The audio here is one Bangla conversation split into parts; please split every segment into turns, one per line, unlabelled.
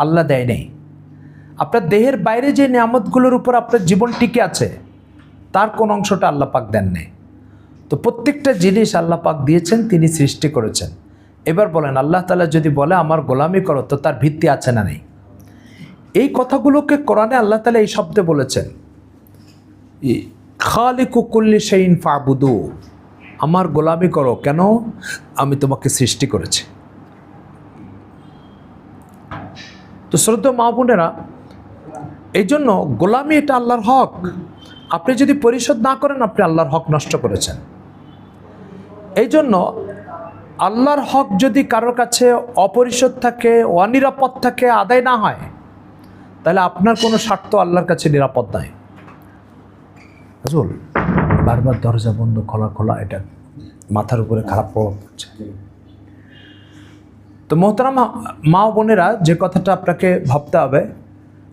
আল্লাহ দেয় নেই। আপনার দেহের বাইরে যে নিয়ামতগুলোর উপর আপনার জীবন টিকে আছে তার কোন অংশটা আল্লাহ পাক দেন নেই। তো প্রত্যেকটা জিনিস আল্লাহ পাক দিয়েছেন, তিনি সৃষ্টি করেছেন। এবার বলেন, আল্লাহ তাআলা যদি বলে আমার গোলামি করো, তো তার ভিত্তি আছে না নেই? এই কথাগুলোকে কোরআনে আল্লাহ তাআলা এই শব্দে বলেছেন, খালিকু কুল্লি শাইইন ফাবুদু, আমার গোলামি করো, কেন? আমি তোমাকে সৃষ্টি করেছি। তো শ্রদ্ধেয় মা বোনেরা, এই জন্য গোলামি এটা আল্লাহর হক। আপনি যদি পরিশোধ না করেন, আপনি আল্লাহর হক নষ্ট করেছেন। এই জন্য আল্লাহর হক যদি কারোর কাছে অপরিশোধ থাকে, অনিরাপদ থাকে, আদায় না হয়, তাহলে আপনার কোনো স্বার্থ আল্লাহর কাছে নিরাপদ নয়। বুঝল, বারবার দরজা বন্ধ খোলা খোলা, এটা মাথার উপরে খারাপ প্রভাব পড়ছে। তো মোহতারাম মা বোনেরা, যে কথাটা আপনাকে ভাবতে হবে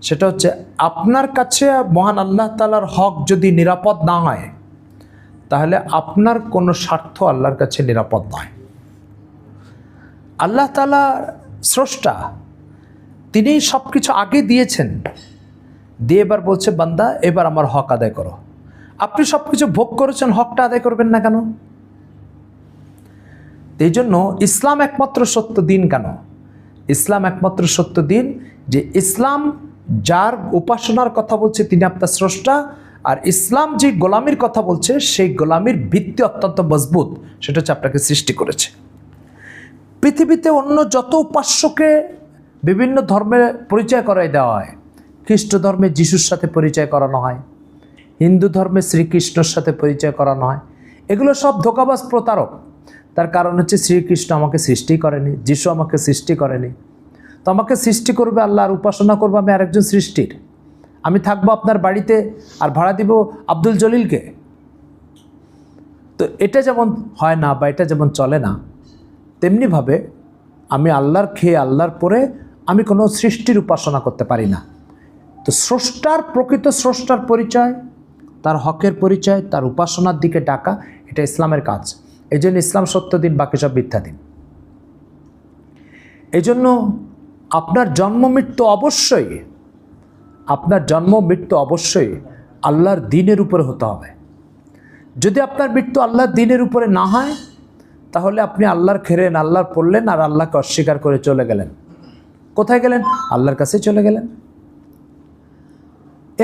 সেটা হচ্ছে, আপনার কাছে মহান আল্লাহ তাআলার হক যদি নিরাপদ না হয়, তাহলে আপনার কোনো স্বার্থ আল্লাহর কাছে নিরাপদ নয়। আল্লাহ তাআলা স্রষ্টা, তিনি সব কিছু আগে দিয়েছেন, দিয়ে এবার বলছে বান্দা এবার আমার হক আদায় করো। আপনি সব কিছু ভোগ করেছেন, হকটা আদায় করবেন না কেন? এই জন্য ইসলাম একমাত্র সত্য দিন। কেন ইসলাম একমাত্র সত্য দিন? যে ইসলাম যার উপাসনার কথা বলছে তিনি আপনার স্রষ্টা, আর ইসলাম যে গোলামির কথা বলছে সেই গোলামির ভিত্তি অত্যন্ত মজবুত, সেটা হচ্ছে আপনাকে সৃষ্টি করেছে। পৃথিবীতে অন্য যত উপাস্যকে বিভিন্ন ধর্মের পরিচয় করাই দেওয়া হয়, খ্রিস্ট ধর্মে যিশুর সাথে পরিচয় করানো হয়, হিন্দু ধর্মে শ্রীকৃষ্ণর সাথে পরিচয় করানো হয়, এগুলো সব ধোঁকাবাজ, প্রতারক। তার কারণ হচ্ছে শ্রীকৃষ্ণ আমাকে সৃষ্টি করেনি, যিশু আমাকে সৃষ্টি করেনি। তো আমাকে সৃষ্টি করবে আল্লাহ, আর উপাসনা করবো আমি আরেকজন সৃষ্টির। আমি থাকবো আপনার বাড়িতে আর ভাড়া দিব আব্দুল জলিলকে। তো এটা যেমন হয় না বা এটা যেমন চলে না, তেমনিভাবে আমি আল্লাহর খেয়ে আল্লাহর পরে আমি কোনো সৃষ্টির উপাসনা করতে পারি না। তো স্রষ্টার, প্রকৃত স্রষ্টার পরিচয়, তার হকের পরিচয়, তার উপাসনার দিকে ডাকা, এটা ইসলামের কাজ। এই জন্য ইসলাম সত্য দিন, বাকি সব মিথ্যা দিন। এই জন্য আপনার জন্ম মৃত্যু অবশ্যই, আপনার জন্ম মৃত্যু অবশ্যই আল্লাহর দ্বীনের উপরে হতে হবে। যদি আপনার মৃত্যু আল্লাহর দ্বীনের উপরে না হয়, তাহলে আপনি আল্লাহর খেলেন, আল্লাহর পড়লেন, আর আল্লাহকে অস্বীকার করে চলে গেলেন। কোথায় গেলেন? আল্লাহর কাছে চলে গেলেন।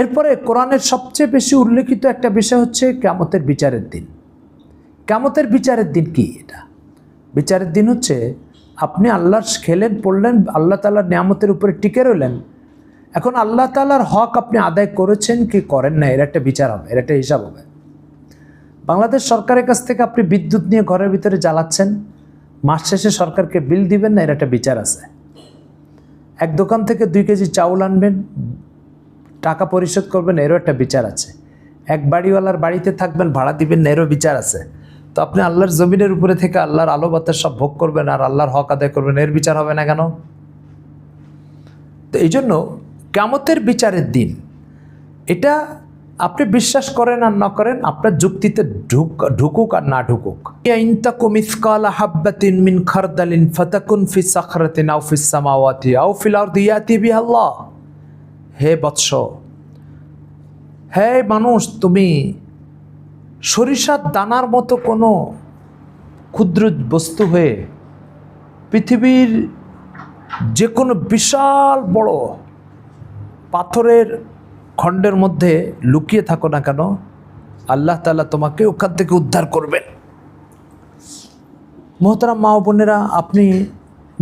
এরপরে কোরআনের সবচেয়ে বেশি উল্লেখিত একটা বিষয় হচ্ছে কিয়ামতের বিচারের দিন। কিয়ামতের বিচারের দিন কি? এটা বিচারের দিন হচ্ছে আপনি আল্লাহর খেলেন, পড়লেন, আল্লাহ তাআলার নিয়ামতের উপরে টিকে রইলেন। এখন আল্লাহ তাআলার হক আপনি আদায় করেছেন কি করেন না, এর একটা বিচার হবে, এর একটা হিসাব হবে। বাংলাদেশ সরকারের কাছ থেকে আপনি বিদ্যুৎ নিয়ে ঘরের ভিতরে জ্বালাচ্ছেন, মাস শেষে সরকারকে বিল দিবেন না, এর একটা বিচার আছে। এক দোকান থেকে 2 কেজি চাউল আনবেন, টাকা পরিশোধ করবেন, এরও একটা বিচার আছে। এক বাড়িওয়ালার বাড়িতে থাকবেন, ভাড়া দিবেন না, এরও বিচার আছে। তো আপনি আল্লাহর জমিনের উপরে থেকে আল্লাহর আলো বাতাস সব ভোগ করবেন আর আল্লাহর হক আদায় করবেন, এর বিচার হবে না কেন? তো এই জন্য কিয়ামতের বিচারের দিন, এটা আপনি বিশ্বাস করেন আর না করেন, আপনার যুক্তিতে ঢুকুক আর না ঢুকুক। ইন তাকু মিসকালা হাববাতিন মিন খারদালিন ফাতাকুন ফি সাখরাতিন আও ফিস সামাওয়াতি আও ফিল আরদি ইয়াতি বিহাল্লাহ। হে বৎস, হে মানুষ, তুমি সরিষার দানার মতো কোনো ক্ষুদ্র বস্তু হয়ে পৃথিবীর যে কোনো বিশাল বড় পাথরের খণ্ডের মধ্যে লুকিয়ে থাকো না কেন, আল্লাহ তাআলা তোমাকে ওখান থেকে উদ্ধার করবেন। মোহতারাম মা ও বোনেরা, আপনি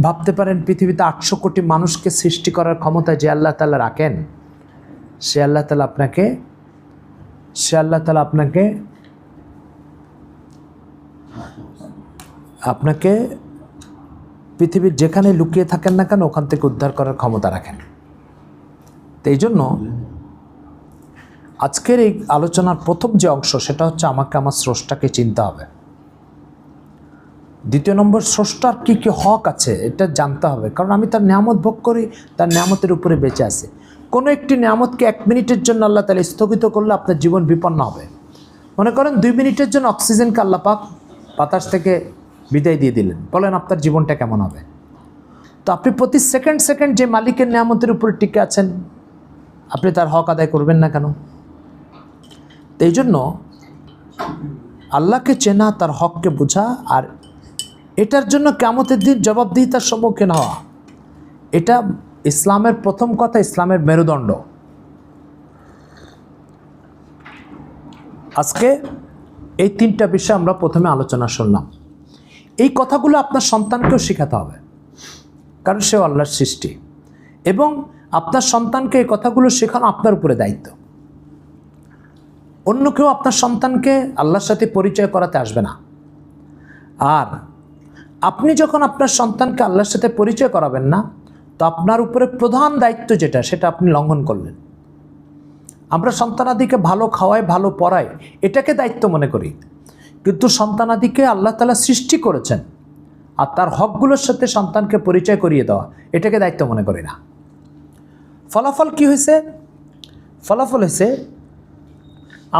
ভাবতে পারেন পৃথিবীতে 800 কোটি মানুষকে সৃষ্টি করার ক্ষমতা যে আল্লাহ তাআলা রাখেন, সে আল্লাহ তাআলা আপনাকে পৃথিবীর যেখানে লুকিয়ে থাকেন না কেন ওখান থেকে উদ্ধার করার ক্ষমতা রাখেন। তো এই জন্য আজকের এই আলোচনার প্রথম যে অংশ, সেটা হচ্ছে আমাকে আমার স্রষ্টাকে চিনতে হবে। দ্বিতীয় নম্বর, স্রষ্টার কী কী হক আছে এটা জানতে হবে, কারণ আমি তার নিয়ামত ভোগ করি, তার নিয়ামতের উপরে বেঁচে আছি। কোনো একটি নিয়ামতকে 1 মিনিটের জন্য আল্লাহ তাআলা স্থগিত করলে আপনার জীবন বিপন্ন হবে। মনে করেন 2 মিনিটের জন্য অক্সিজেনকে আল্লাহ পাক বাতাস থেকে বিদায় দিয়ে দিলেন, বলেন আপনার জীবনটা কেমন হবে? তো আপনি প্রতি সেকেন্ড সেকেন্ড যে মালিকের নিয়ামতের উপরে টিকে আছেন, আপনি তার হক আদায় করবেন না কেন? তো এই জন্য আল্লাহকে চেনা, তার হককে বোঝা, আর এটার জন্য কিয়ামতের দিন জবাবদিহিতার সম্মুখীন হওয়া, এটা ইসলামের প্রথম কথা, ইসলামের মেরুদণ্ড। আজকে এই তিনটা বিষয় আমরা প্রথমে আলোচনা শুনলাম। এই কথাগুলো আপনার সন্তানকেও শেখাতে হবে, কারণ সেও আল্লাহর সৃষ্টি, এবং আপনার সন্তানকে এই কথাগুলো শেখানো আপনার উপরে দায়িত্ব। অন্য কেউ আপনার সন্তানকে আল্লাহর সাথে পরিচয় করাতে আসবে না। আর আপনি যখন আপনার সন্তানকে আল্লাহর সাথে পরিচয় করাবেন না, তো আপনার উপরে প্রধান দায়িত্ব যেটা, সেটা আপনি লঙ্ঘন করলেন। আমরা সন্তানাদিকে ভালো খাওয়াই, ভালো পড়াই, এটাকে দায়িত্ব মনে করি, কিন্তু সন্তানাদিকে আল্লাহ তাআলা সৃষ্টি করেছেন, আর তার হকগুলোর সাথে সন্তানকে পরিচয় করিয়ে দেওয়া, এটাকে দায়িত্ব মনে করি না। ফলাফল কি হয়েছে? ফলাফল হয়েছে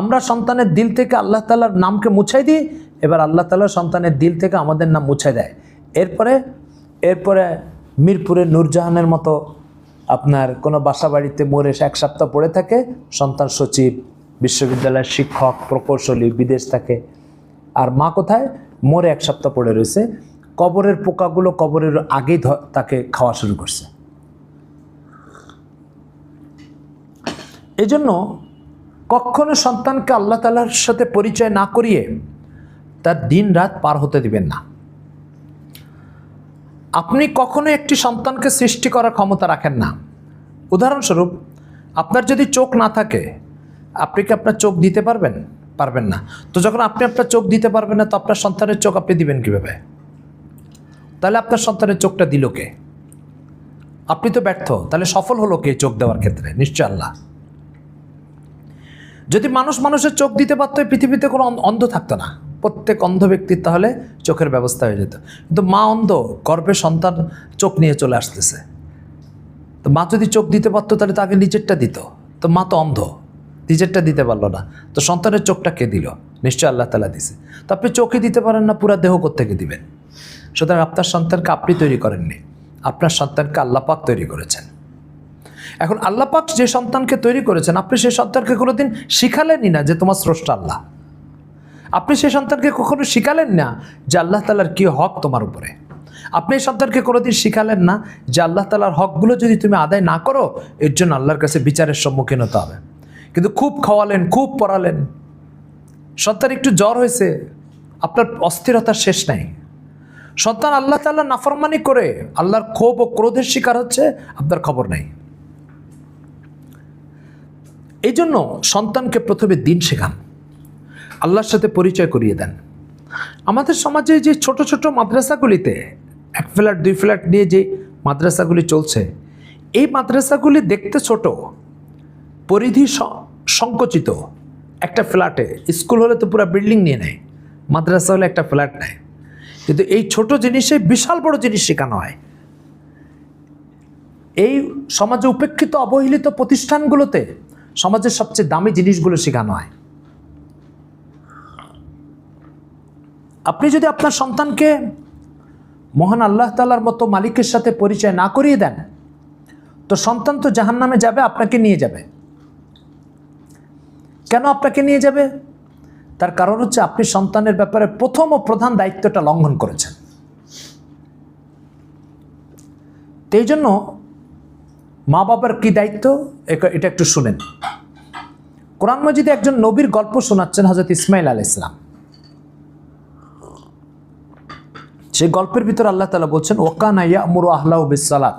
আমরা সন্তানের দিল থেকে আল্লাহ তাআলার নামকে মুছাই দিই, এবার আল্লাহ তাআলা সন্তানের দিল থেকে আমাদের নাম মুছাই দেয়। এরপরে মিরপুরের নূরজাহানের মতো আপনার কোনো বাসা বাড়িতে মরে 1 সপ্তাহ পড়ে থাকে, সন্তান সচিব, বিশ্ববিদ্যালয়ের শিক্ষক, প্রকৌশলী, বিদেশ থাকে, আর মা কোথায়? মরে 1 সপ্তাহ পড়ে রয়েছে। কবরের পোকাগুলো কবরের আগেই তাকে খাওয়া শুরু করছে। এই জন্য কখনো সন্তানকে আল্লাহ তাআলার সাথে পরিচয় না করিয়ে তার দিন রাত পার হতে দিবেন না। আপনি কখনো একটি সন্তানকে সৃষ্টি করার ক্ষমতা রাখেন না। উদাহরণস্বরূপ, আপনার যদি চোখ না থাকে, আপনি কি আপনার চোখ দিতে পারবেন? পারবেন না। তো যখন আপনি আপনার চোখ দিতে পারবেন না, তো আপনার সন্তানের চোখ আপনি দিবেন কীভাবে? তাহলে আপনার সন্তানের চোখটা দিল কে? আপনি তো ব্যর্থ। তাহলে সফল হলো কে চোখ দেওয়ার ক্ষেত্রে? নিশ্চয় আল্লাহ। যদি মানুষের চোখ দিতে পারতো, পৃথিবীতে কোনো অন্ধ থাকতো না। প্রত্যেক অন্ধ ব্যক্তির তাহলে চোখের ব্যবস্থা হয়ে যেত। কিন্তু মা অন্ধ, গর্ভে সন্তান চোখ নিয়ে চলে আসতেছে। তো মা যদি চোখ দিতে পারতো, তাহলে তাকে নিজেরটা দিত। তো মা তো অন্ধ, নিজেরটা দিতে পারলো না, তো সন্তানের চোখটা কে দিল? নিশ্চয় আল্লাহ তাআলা দিছে। তো আপনি চোখে দিতে পারেন না, পুরা দেহ কোত্থেকে দিবেন? সুতরাং আপনার সন্তানকে আপনি তৈরি করেননি, আপনার সন্তানকে আল্লাহ পাক তৈরি করেছেন। এখন আল্লাহ পাক যে সন্তানকে তৈরি করেছেন, আপনি সেই সন্তানকে কোনোদিন শিখালেনই না যে তোমার স্রষ্টা আল্লাহ। আপনি সেই সন্তানকে কখনো শিখালেন না যে আল্লাহ তাআলার কী হক তোমার উপরে। আপনি এই সন্তানকে কোনোদিন শিখালেন না যে আল্লাহ তাআলার হকগুলো যদি তুমি আদায় না করো, এর জন্য আল্লাহর কাছে বিচারের সম্মুখীন হতে হবে। কিন্তু খুব খাওয়ালেন, খুব পড়ালেন, সন্তান একটু জ্বর হয়েছে, আপনার অস্থিরতার শেষ নাই। সন্তান আল্লাহ তাআলার নাফরমানি করে আল্লাহর ক্ষোভ ও ক্রোধের শিকার হচ্ছে, আপনার খবর নাই। এই জন্য সন্তানকে প্রথমে দিন শেখান, আল্লাহর সাথে পরিচয় করিয়ে দেন। আমাদের সমাজে যে ছোট ছোট মাদ্রাসাগুলিতে 1 ফ্ল্যাট 2 ফ্ল্যাট নিয়ে যে মাদ্রাসাগুলি চলছে, এই মাদ্রাসাগুলি দেখতে ছোট, পরিধি সংকুচিত। একটা ফ্ল্যাটে, স্কুল হলে তো পুরো বিল্ডিং নিয়ে নেয়, মাদ্রাসা হলে একটা ফ্ল্যাট নেয়। কিন্তু এই ছোট জিনিসে বিশাল বড় জিনিস শেখানো হয়। এই সমাজে উপেক্ষিত, অবহেলিত প্রতিষ্ঠানগুলোতে সমাজের সবচেয়ে দামি জিনিসগুলো শেখানো হয়। আপনি যদি আপনার সন্তানকে মহান আল্লাহ তাআলার মতো মালিকের সাথে পরিচয় না করিয়ে দেন, তো সন্তান তো জাহান্নামে যাবে, আপনাকে নিয়ে যাবে। কেন আপনাকে নিয়ে যাবে? তার কারণ হচ্ছে আপনি সন্তানের ব্যাপারে প্রথম ও প্রধান দায়িত্বটা লঙ্ঘন করেছেন। এই জন্য মা বাবার কি দায়িত্ব, এটা একটু শুনেন। কোরআন মাজিদে একজন নবীর গল্প শোনাচ্ছেন, হযরত ইসমাঈল আলাইহিস সালাম। সেই গল্পের ভিতর আল্লাহ তাআলা বলছেন, ওয়াকানা ইয়া'মুরু আহলাহু বিস-সালাত।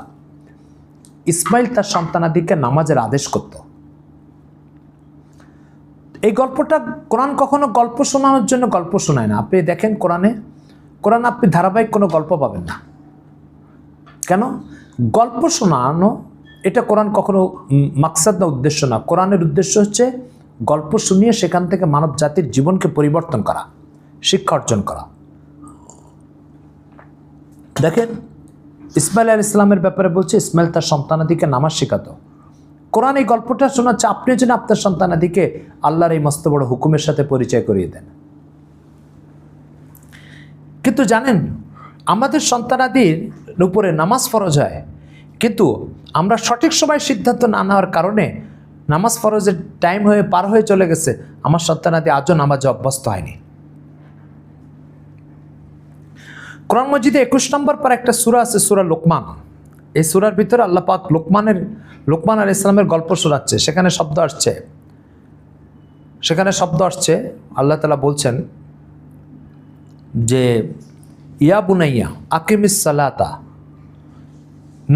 ইসমাঈল তার সন্তানাদিকে নামাজের আদেশ করত। এই গল্পটা, কোরআন কখনো গল্প শোনানোর জন্য গল্প শোনায় না। আপনি দেখেন কোরআন আপনি ধারাবাহিক কোনো গল্প পাবেন না। কেন? গল্প শোনানো এটা কোরআন কখনো মাকসাদ না, উদ্দেশ্য না। কোরআনের উদ্দেশ্য হচ্ছে গল্প শুনিয়ে সেখান থেকে মানব জাতির জীবনকে পরিবর্তন করা, শিক্ষা অর্জন করা। দেখেন, ইসমাঈল আলাইহিস সালামের ব্যাপারে বলছে, ইসমাঈল তার সন্তানাদিকে নামাজ শেখাতো। কোরআন এই গল্পটা শোনাচ্ছে আপনিও যেন আপনার সন্তানাদিকে আল্লাহর এই মস্ত বড় হুকুমের সাথে পরিচয় করিয়ে দেন। কিন্তু জানেন, আমাদের সন্তানাদির উপরে নামাজ ফরজ হয়, কিন্তু আমরা সঠিক সময় সিদ্ধান্ত না নেওয়ার কারণে নামাজ ফরজের টাইম পার হয়ে চলে গেছে, আমার সন্তানাদি আজও নামাজে অভ্যস্ত হয়নি। কোরআন মজিদে 21 নম্বর পর একটা সূরা আছে, সূরা লোকমান। এই সূরার ভিতরে আল্লাহ পাক লোকমান আলাইহিস সালামের গল্প শোনাচ্ছে। সেখানে শব্দ আসছে, আল্লাহ তাআলা বলছেন যে ইয়া বুনাইয়া আকিমিস সালাতা,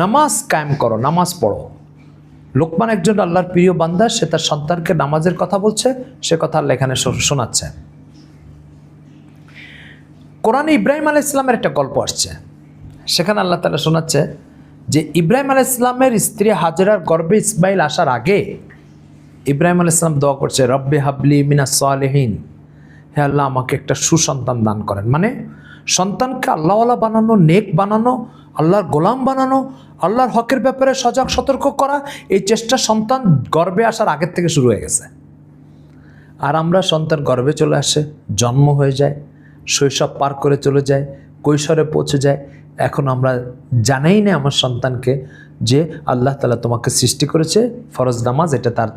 নামাজ কায়েম করো, নামাজ পড়ো। লোকমান একজন আল্লাহর প্রিয় বান্দা, সে তার সন্তানকে নামাজের কথা বলছে, সে কথা আল্লাহ এখানে শোনাচ্ছে। কোরআনে ইব্রাহিম আলাইহিস সালামের একটা গল্প আসছে, সেখানে আল্লাহ তাআলা শোনাচ্ছে যে ইব্রাহিম আলাইহিস সালামের স্ত্রী হাজেরার গর্ভে ইসমাইল আসার আগে ইব্রাহিম আলাইহিস সালাম দোয়া করছে, রব্বি হাবলি মিনাস সালিহিন, হে আল্লাহ আমাকে একটা সুসন্তান দান করেন। মানে সন্তানকে আল্লাহওয়ালা বানানো, নেক বানানো, আল্লাহর গোলাম বানানো, আল্লাহর হকের ব্যাপারে সজাগ সতর্ক করা, এই চেষ্টা সন্তান গর্ভে আসার আগের থেকে শুরু হয়ে গেছে। আর আমরা সন্তান গর্ভে চলে আসে, জন্ম হয়ে যায়, শৈশব পার করে চলে যায়, কৈশোরে পৌঁছে যায়, এখন আমরা জানাই না আমার সন্তানকে যে আল্লাহ তাআলা তোমাকে সৃষ্টি করেছে, ফরজ নামাজ এটা তার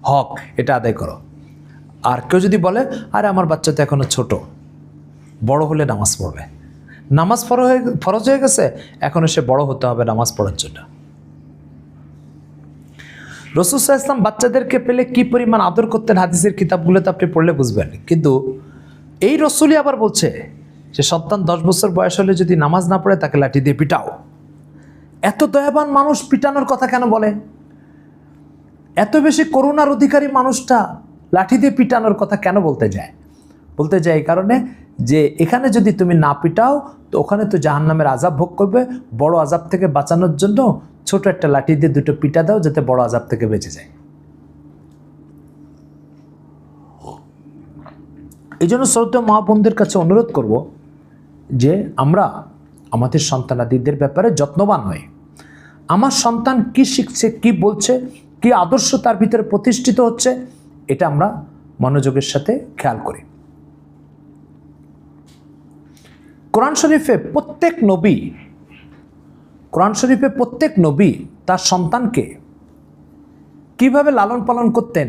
হক, এটা আদায় করো। আর কেউ যদি বলে আরে আমার বাচ্চা তো এখনো ছোট, বড় হলে নামাজ পড়বে, নামাজ ফরজ হয়ে গেছে, এখনো সে বড় হতে হবে নামাজ পড়ার জন্য। রাসূল সাল্লাল্লাহু আলাইহি ওয়াসাল্লাম বাচ্চাদেরকে পেলে কি পরিমাণ আদর করতেন, হাদিসের কিতাবগুলোতে আপনি পড়লে বুঝবেন। কিন্তু এই রসুলই আবার বলছে যে সন্তান 10 বছর বয়স হলে যদি নামাজ না পড়ে তাকে লাঠি দিয়ে পিটাও। এত দয়াবান মানুষ পিটানোর কথা কেন বলে? এত বেশি করুণার অধিকারী মানুষটা লাঠি দিয়ে পিটানোর কথা কেন বলতে যায়? এই কারণে যে এখানে যদি তুমি না পিটাও তো ওখানে তো জাহান্নামের আযাব ভোগ করবে, বড় আযাব থেকে বাঁচানোর জন্য ছোট একটা লাঠি দিয়ে দুটো পিটা দাও যাতে বড় আযাব থেকে বেঁচে যায়। এই জন্য শ্রদ্ধেয় মা বোনদের কাছে অনুরোধ করব যে আমরা আমাদের সন্তানাদিদের ব্যাপারে যত্নবান হই। আমার সন্তান কি শিখছে, কি বলছে, কি আদর্শ তার ভিতরে প্রতিষ্ঠিত হচ্ছে, এটা আমরা মনোযোগের সাথে খেয়াল করি। কোরআন শরীফে প্রত্যেক নবী তার সন্তানকে কিভাবে লালন পালন করতেন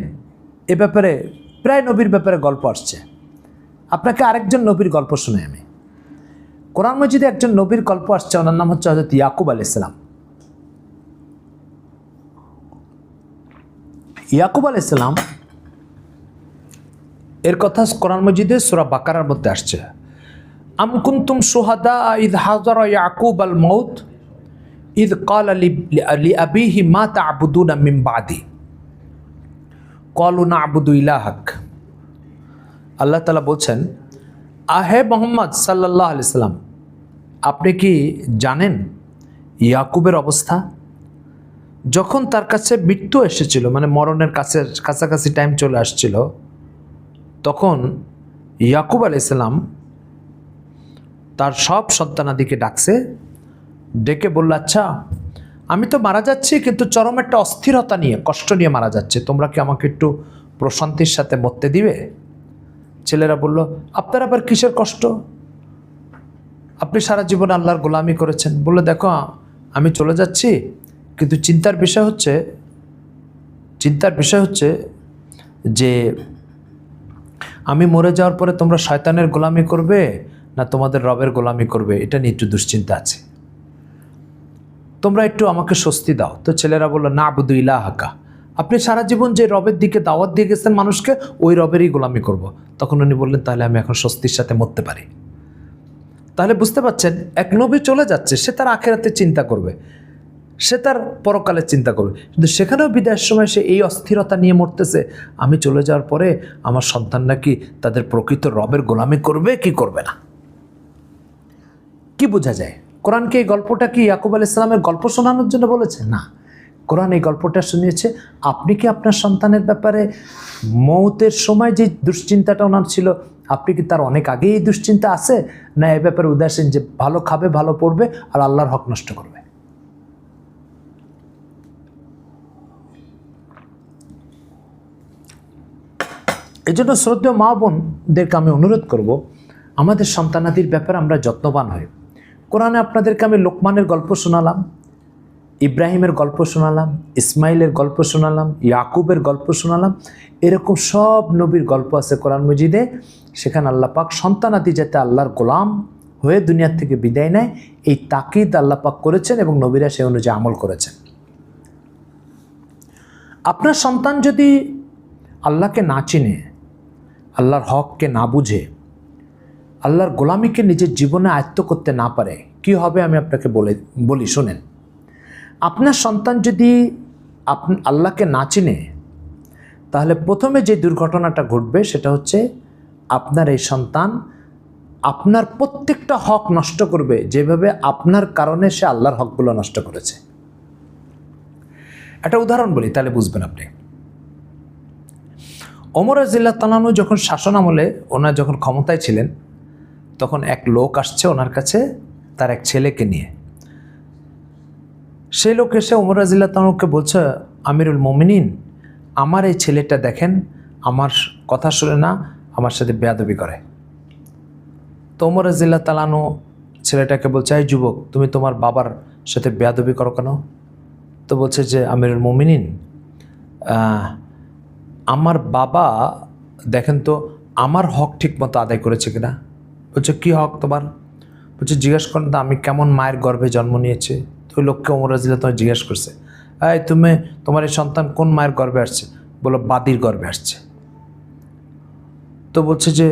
এ ব্যাপারে প্রায় নবীর ব্যাপারে গল্প আসছে। আপনাকে আরেকজন নবীর গল্প শুনে আমি। কোরআন মজিদে একজন নবীর গল্প আসছে, ওনার নাম হচ্ছে হযরত ইয়াকুব আলাইহিস সালাম। ইয়াকুব আলাইহিস সালাম এর কথা কোরআন মজিদে সূরা বাকারার মধ্যে আসছে। আম কুনতুম শুহাদা ইয হাযারা ইয়াকুব আল মাউত ইয ক্বালা লিআবিহি মা তা'বুদুনা মিন বাদি ক্বালু না'বুদু ইলাহাক। আল্লাহ তাআলা বলছেন, আহে মুহাম্মদ সাল্লাল্লাহু আলাইহি সাল্লাম, আপনি কি জানেন ইয়াকুবের অবস্থা? যখন তার কাছে মৃত্যু এসেছিল, মানে মরণের কাছাকাছি টাইম চলে আসছিল, তখন ইয়াকুব আলাইহিস সালাম তার সব সন্তানাদিকে ডাকছে, ডেকে বলল, আচ্ছা আমি তো মারা যাচ্ছি, কিন্তু চরম একটা অস্থিরতা নিয়ে, কষ্ট নিয়ে মারা যাচ্ছে, তোমরা কি আমাকে একটু প্রশান্তির সাথে মরতে দিবে? ছেলেরা বলল, আপনার আবার কিসের কষ্ট? আপনি সারা জীবন আল্লাহর গোলামি করেছেন। বলল, দেখো আমি চলে যাচ্ছি, কিন্তু চিন্তার বিষয় হচ্ছে যে আমি মরে যাওয়ার পরে তোমরা শয়তানের গোলামি করবে না তোমাদের রবের গোলামি করবে, এটা নিয়ে একটু দুশ্চিন্তা আছে, তোমরা একটু আমাকে স্বস্তি দাও। তো ছেলেরা বলল, না'বুদু ইলাহাকা, আপনি সারা জীবন যে রবের দিকে দাওয়াত দিয়ে গেছেন মানুষকে, ওই রবেরই গোলামি করব। তখন উনি বললেন, তাহলে আমি এখন স্বস্তির সাথে মরতে পারি। তাহলে বুঝতে পারছেন, এক নবী চলে যাচ্ছে, সে তার আখিরাতে চিন্তা করবে, সে তার পরকালের চিন্তা করবে, কিন্তু সেখানেও বিদায়ের সময় সে এই অস্থিরতা নিয়ে মরতেছে, আমি চলে যাওয়ার পরে আমার সন্তানরা কি তাদের প্রকৃত রবের গোলামি করবে কি করবে না। কি বোঝা যায়? কোরআনকে এই গল্পটা কি ইয়াকুব আলাইহিস সালামের গল্প শোনানোর জন্য বলেছে? না, কোরআন এই গল্পটা শুনিয়েছে আপনি কি আপনার সন্তানের ব্যাপারে মৌতের সময় যে দুশ্চিন্তাটা ওনার ছিল, আপনি কি তার অনেক আগেই এই দুশ্চিন্তা আছে, না এ ব্যাপারে উদাসীন যে ভালো খাবে, ভালো পড়বে আর আল্লাহর হক নষ্ট করবে? এই জন্য শ্রদ্ধেয় মা বোনদেরকে আমি অনুরোধ করব, আমাদের সন্তানাদির ব্যাপারে আমরা যত্নবান হই। কোরআনে আপনাদেরকে আমি লোকমানের গল্প শোনালাম, ইব্রাহিমের গল্প শোনালাম, ইসমাইলের গল্প শোনালাম, ইয়াকুবের গল্প শোনালাম। এরকম সব নবীর গল্প আছে কোরআন মজিদে। সেখানে আল্লাহ পাক সন্তানাদি যাতে আল্লাহর গোলাম হয়ে দুনিয়ার থেকে বিদায় নেয়, এই তাকিদ আল্লাহ পাক করেছেন এবং নবীরা সে অনুযায়ী আমল করেছেন। আপনার সন্তান যদি আল্লাহকে না চিনে, আল্লাহর হককে না বুঝে, আল্লাহর গোলামিকে নিজের জীবনে আয়ত্ত করতে না পারে, কি হবে আমি আপনাকে বলি শোনেন। আপনার সন্তান যদি আল্লাহকে না চিনে, তাহলে প্রথমে যে দুর্ঘটনাটা ঘটবে সেটা হচ্ছে আপনার এই সন্তান আপনার প্রত্যেকটা হক নষ্ট করবে, যেভাবে আপনার কারণে সে আল্লাহর হকগুলো নষ্ট করেছে। একটা উদাহরণ বলি, তাহলে বুঝবেন আপনি। ওমর রাদিয়াল্লাহু তাআলা আনহু যখন শাসন আমলে ওনার যখন ক্ষমতায় ছিলেন, তখন এক লোক আসছে ওনার কাছে তার এক ছেলেকে নিয়ে। সেই লোক এসে ওমর রাদিয়াল্লাহু তাআলা আনহুকে বলছে, আমিরুল মুমিনিন, আমার এই ছেলেটা দেখেন, আমার কথা শুনে না, আমার সাথে বেয়াদবি করে। তো ওমর রাদিয়াল্লাহু তাআলা আনহু ছেলেটাকে বলছে, এই যুবক, তুমি তোমার বাবার সাথে বেয়াদবি করো কেন? তো বলছে যে, আমিরুল মুমিনিন, আমার বাবা দেখেন তো আমার হক ঠিক মতো আদায় করেছে কিনা। বলছে, কী হক তোমার? বলছে, জিজ্ঞেস করেন তো আমি কেমন মায়ের গর্ভে জন্ম নিয়েছে। তো ওই লোককে ওমর রাদিয়াল্লাহু তাআলা জিজ্ঞেস করছে, এই তোমার এই সন্তান কোন মায়ের গর্ভে আসছে? বলো, বাদীর গর্ভে আসছে। তো বলছে যে,